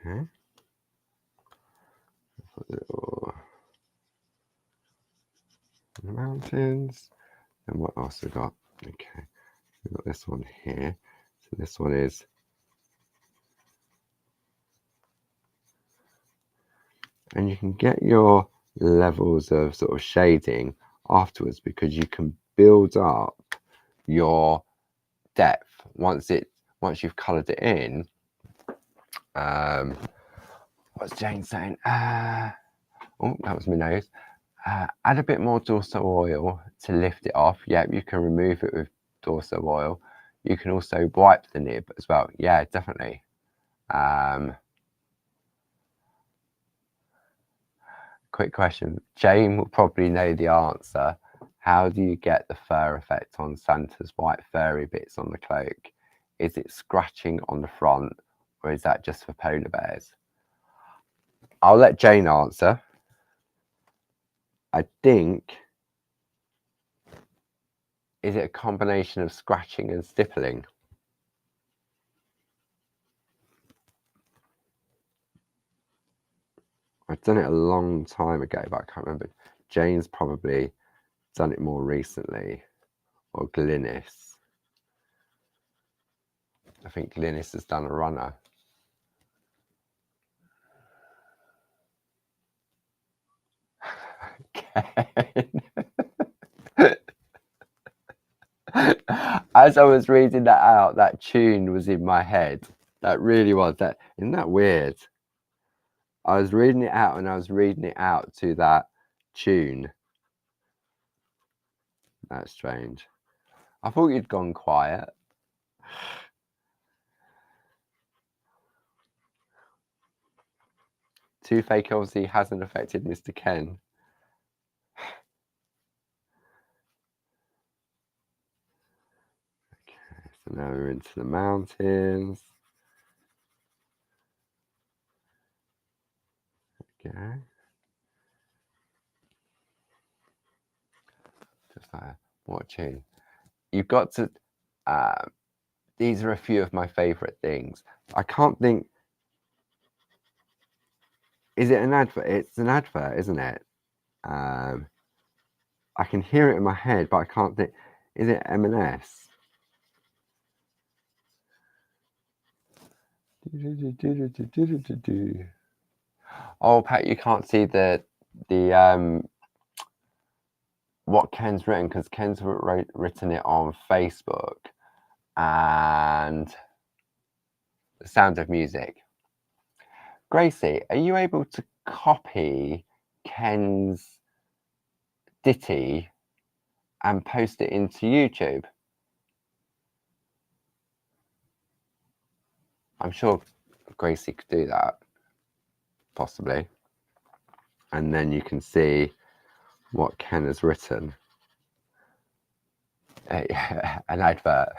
Okay. Little mountains. And what else we got? Okay, we've got this one here. So this one is, and you can get your levels of sort of shading afterwards, because you can build up your depth once you've coloured it in. What's Jane saying? Oh, that was my nose. Add a bit more Dorso oil to lift it off. Yeah, you can remove it with Dorso oil. You can also wipe the nib as well. Yeah, definitely. Quick question. Jane will probably know the answer. How do you get the fur effect on Santa's white furry bits on the cloak? Is it scratching on the front, or is that just for polar bears? I'll let Jane answer. I think, is it a combination of scratching and stippling? I've done it a long time ago, but I can't remember. Jane's probably done it more recently, or Glynis. I think Glynis has done a runner. Okay. As I was reading that out, that tune was in my head. That really was. That, isn't that weird? I was reading it out and I was reading it out to that tune. That's strange. I thought you'd gone quiet. Toothache obviously hasn't affected Mr. Ken. Okay, so now we're into the mountains. Okay. Just like, what tune? You've got to, these are a few of my favourite things. I can't think, is it an advert? It's an advert, isn't it? I can hear it in my head, but I can't think. Is it M&S? Oh, Pat, you can't see the what Ken's written, because Ken's written it on Facebook, and The Sound of Music. Gracie, are you able to copy Ken's ditty and post it into YouTube? I'm sure Gracie could do that, possibly. And then you can see what Ken has written. an advert.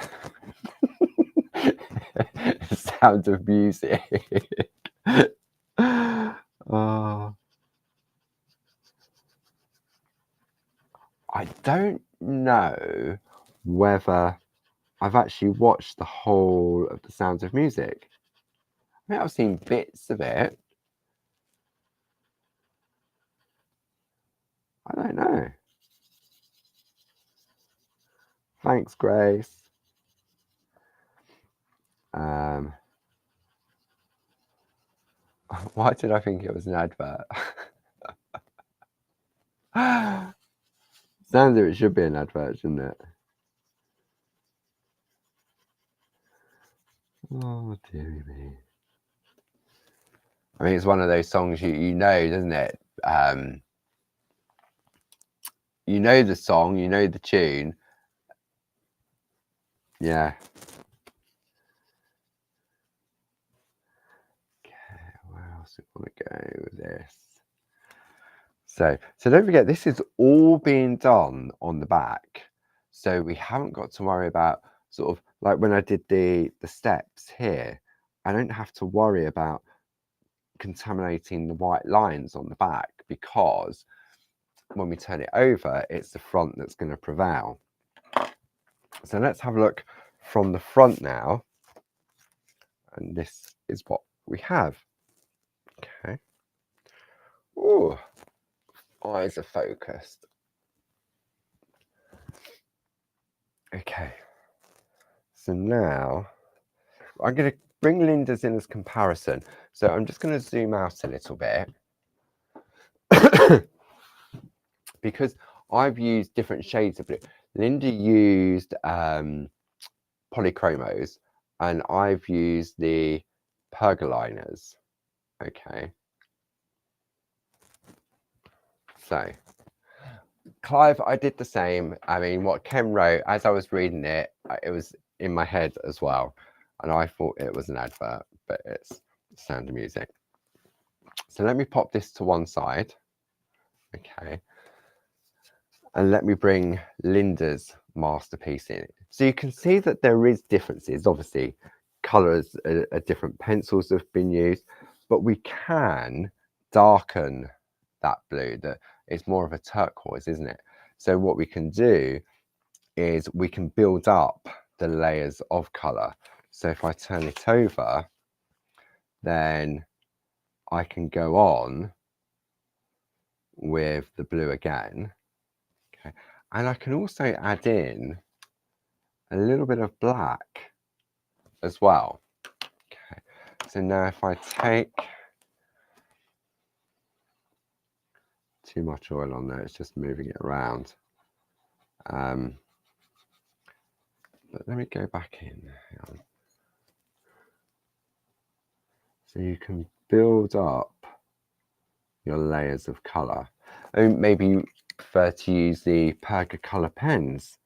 Sound of Music. Oh, I don't know whether I've actually watched the whole of the Sounds of Music. I mean, I've seen bits of it. I don't know. Thanks, Grace. Why did I think it was an advert? Sounds like it should be an advert, shouldn't it? Oh, dearie me. I mean, it's one of those songs you know, doesn't it? You know the song, you know the tune. Yeah. Okay, where else do we want to go with this? So don't forget, this is all being done on the back. So we haven't got to worry about sort of like when I did the steps here, I don't have to worry about contaminating the white lines on the back, because when we turn it over, it's the front that's going to prevail. So let's have a look from the front now. And this is what we have. Okay. Oh, eyes are focused. Okay. So now I'm going to bring Linda's in as comparison. So I'm just going to zoom out a little bit because I've used different shades of blue. Linda used polychromos and I've used the pergoliners. Okay. So Clive, I did the same. I mean, what Ken wrote, as I was reading it, it was in my head as well. And I thought it was an advert, but it's Sound of Music. So let me pop this to one side. Okay. And let me bring Linda's masterpiece in. So you can see that there is differences. Obviously, colours are different. Pencils have been used, but we can darken that blue. That it's more of a turquoise, isn't it? So what we can do is we can build up the layers of colour. So if I turn it over, then I can go on with the blue again. Okay. And I can also add in a little bit of black as well. Okay. So now if I take too much oil on there, it's just moving it around. But let me go back in. So you can build up your layers of colour. And maybe you prefer to use the Perga colour pens.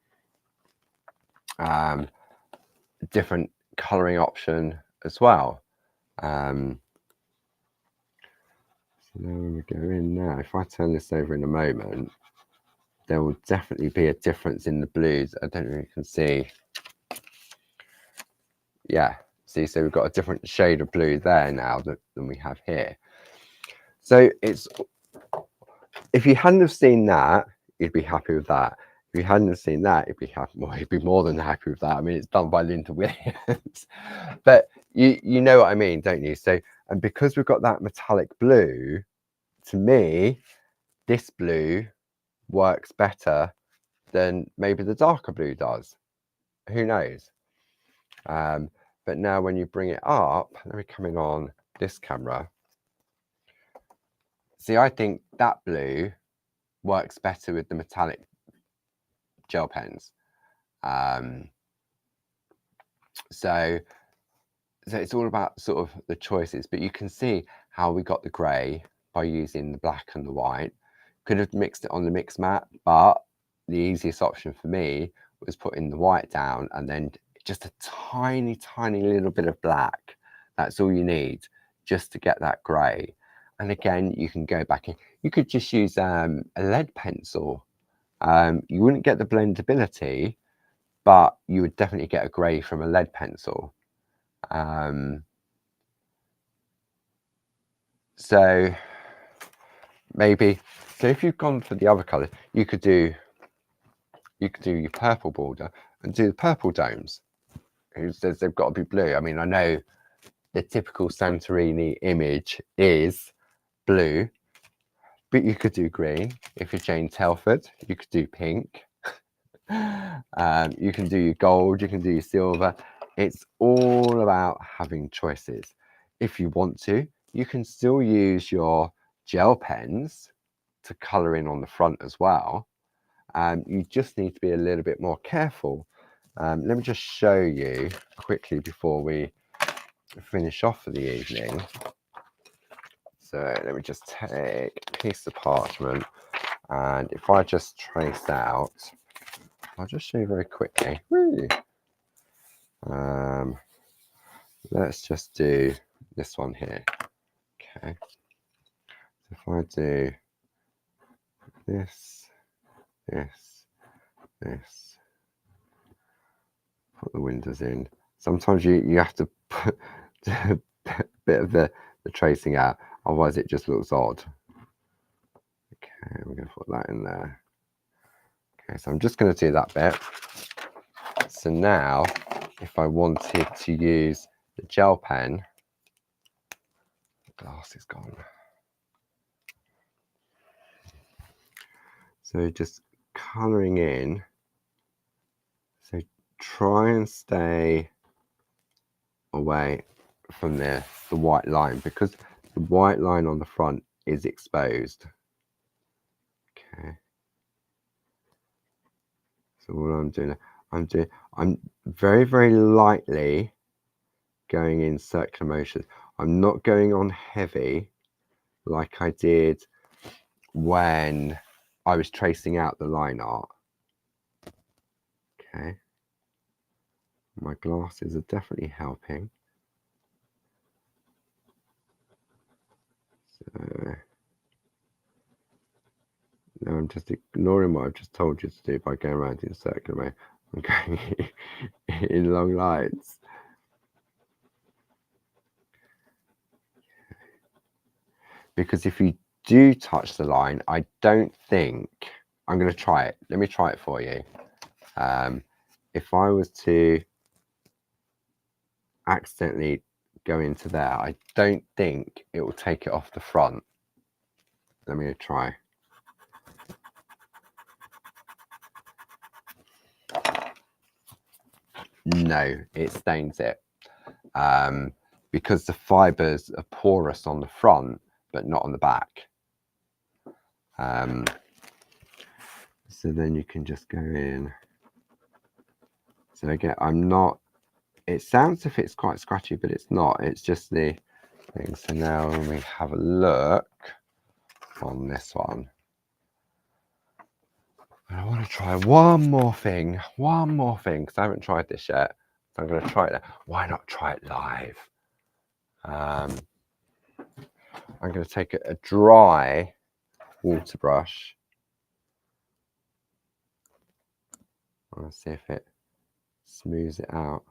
Different colouring option as well. So now when we go in now, if I turn this over in a moment, there will definitely be a difference in the blues. I don't know if you can see. Yeah, see, so we've got a different shade of blue there now than we have here. So it's, if you hadn't have seen that, you'd be happy with that. If you hadn't have seen that, you'd be happy. Well, you'd be more than happy with that. I mean, it's done by Linda Williams, but you know what I mean, don't you? So, and because we've got that metallic blue, to me, this blue works better than maybe the darker blue does. Who knows? But now when you bring it up, let me come in on this camera. See, I think that blue works better with the metallic gel pens. So it's all about sort of the choices, but you can see how we got the grey by using the black and the white. Could have mixed it on the mix mat, but the easiest option for me was putting the white down and then just a tiny little bit of black. That's all you need just to get that grey. And again, you can go back in. You could just use a lead pencil. You wouldn't get the blendability, but you would definitely get a grey from a lead pencil. So maybe, so if you've gone for the other colours, you could do your purple border and do the purple domes. Who says they've got to be blue? I mean, I know the typical Santorini image is blue, but you could do green. If you're Jane Telford, you could do pink. You can do your gold, you can do your silver. It's all about having choices. If you want to, you can still use your gel pens to colour in on the front as well. You just need to be a little bit more careful. Let me just show you quickly before we finish off for the evening. So let me just take a piece of parchment, and if I just trace out, I'll just show you very quickly. Let's just do this one here. Okay. So if I do this, this, put the windows in. Sometimes you have to put a bit of the tracing out, otherwise it just looks odd. Okay, we're going to put that in there. Okay, so I'm just going to do that bit. So now, if I wanted to use the gel pen, the glass is gone. So just colouring in. So try and stay away from the white line, because the white line on the front is exposed. Okay. So what I'm doing, I'm very, very lightly going in circular motions. I'm not going on heavy like I did when I was tracing out the line art. Okay. My glasses are definitely helping. So now I'm just ignoring what I've just told you to do by going around in circular motion. I'm going in long lines. Because if you do touch the line, I don't think, I'm going to try it. Let me try it for you. If I was to accidentally go into there, I don't think it will take it off the front. Let me try. No, it stains it. Because the fibers are porous on the front, but not on the back. So then you can just go in. So again, I'm not, it sounds as if it's quite scratchy, but it's not. It's just the thing. So now when we have a look on this one, I want to try one more thing, because I haven't tried this yet. So I'm going to try it. Why not try it live? I'm going to take a dry water brush. I'll see if it smooths it out.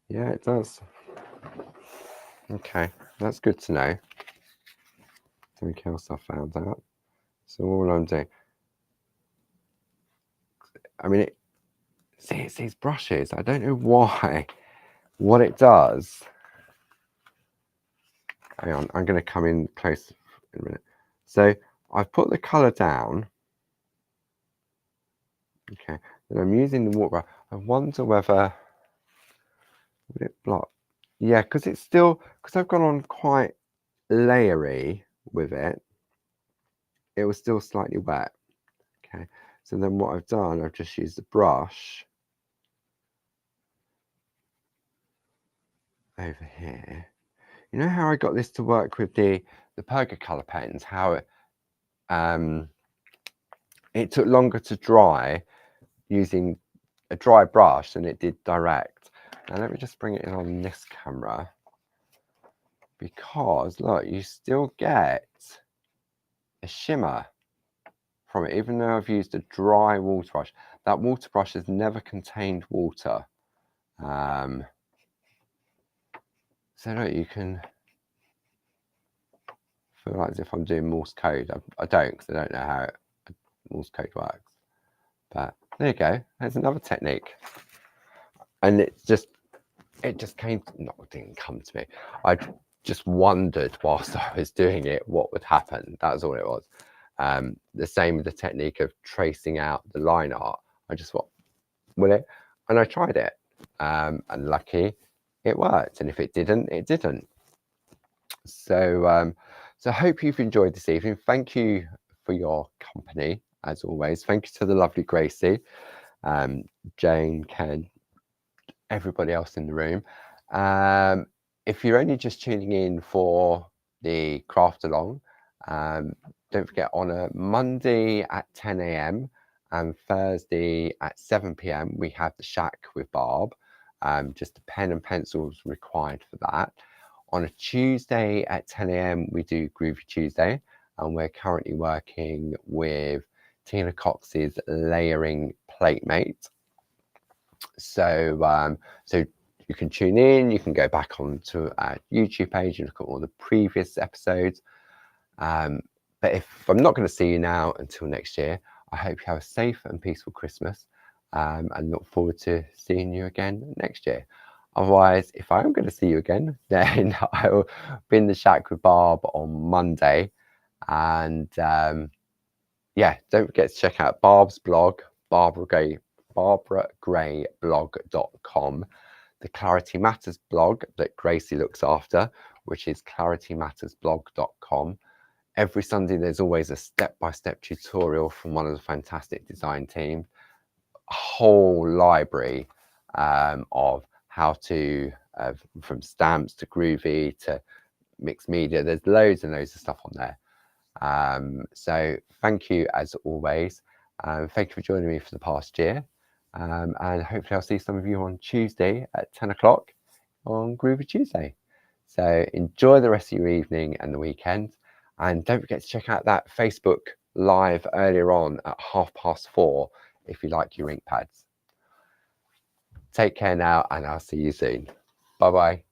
Yeah, it does. Okay, that's good to know. Something else I found out. So all I'm doing, I mean, see, it's these brushes. I don't know why. What it does. Hang on, I'm going to come in close in a minute. So I've put the colour down. Okay, and I'm using the water brush. I wonder whether would it block? Yeah, because it's still, because I've gone on quite layery with it, it was still slightly wet. Okay, so then what I've done, I've just used the brush over here. You know how I got this to work with the Perga colour pens, how it took longer to dry using a dry brush than it did direct. Now let me just bring it in on this camera, because look, you still get a shimmer from it, even though I've used a dry water brush. That water brush has never contained water. So no, you can feel like as if I'm doing Morse code. I don't, because I don't know how Morse code works. But there you go. There's another technique. And it just came, it didn't come to me. I just wondered whilst I was doing it what would happen. That was all it was. The same with the technique of tracing out the line art. I just thought, will it? And I tried it. And lucky it worked. And if it didn't, it didn't. So so I hope you've enjoyed this evening. Thank you for your company, as always. Thank you to the lovely Gracie, Jane, Ken, everybody else in the room. If you're only just tuning in for the craft along, don't forget on a Monday at 10 a.m. and Thursday at 7 p.m. we have the Shack with Barb. Just a pen and pencils required for that. On a Tuesday at 10 a.m. we do Groovy Tuesday, and we're currently working with Tina Cox's layering plate mate. So so you can tune in, you can go back onto our YouTube page and look at all the previous episodes. But if I'm not going to see you now until next year, I hope you have a safe and peaceful Christmas, and look forward to seeing you again next year. Otherwise, if I am going to see you again, then I will be in the Shack with Barb on Monday. And yeah, don't forget to check out Barb's blog, barbaragrayblog.com, the Clarity Matters blog that Gracie looks after, which is claritymattersblog.com. Every Sunday, there's always a step-by-step tutorial from one of the fantastic design team, a whole library of how to, from stamps to groovy to mixed media. There's loads and loads of stuff on there. So thank you as always. Thank you for joining me for the past year. And hopefully I'll see some of you on Tuesday at 10 o'clock on Groovy Tuesday. So enjoy the rest of your evening and the weekend. And don't forget to check out that Facebook Live earlier on at 4:30 if you like your ink pads. Take care now, and I'll see you soon. Bye-bye.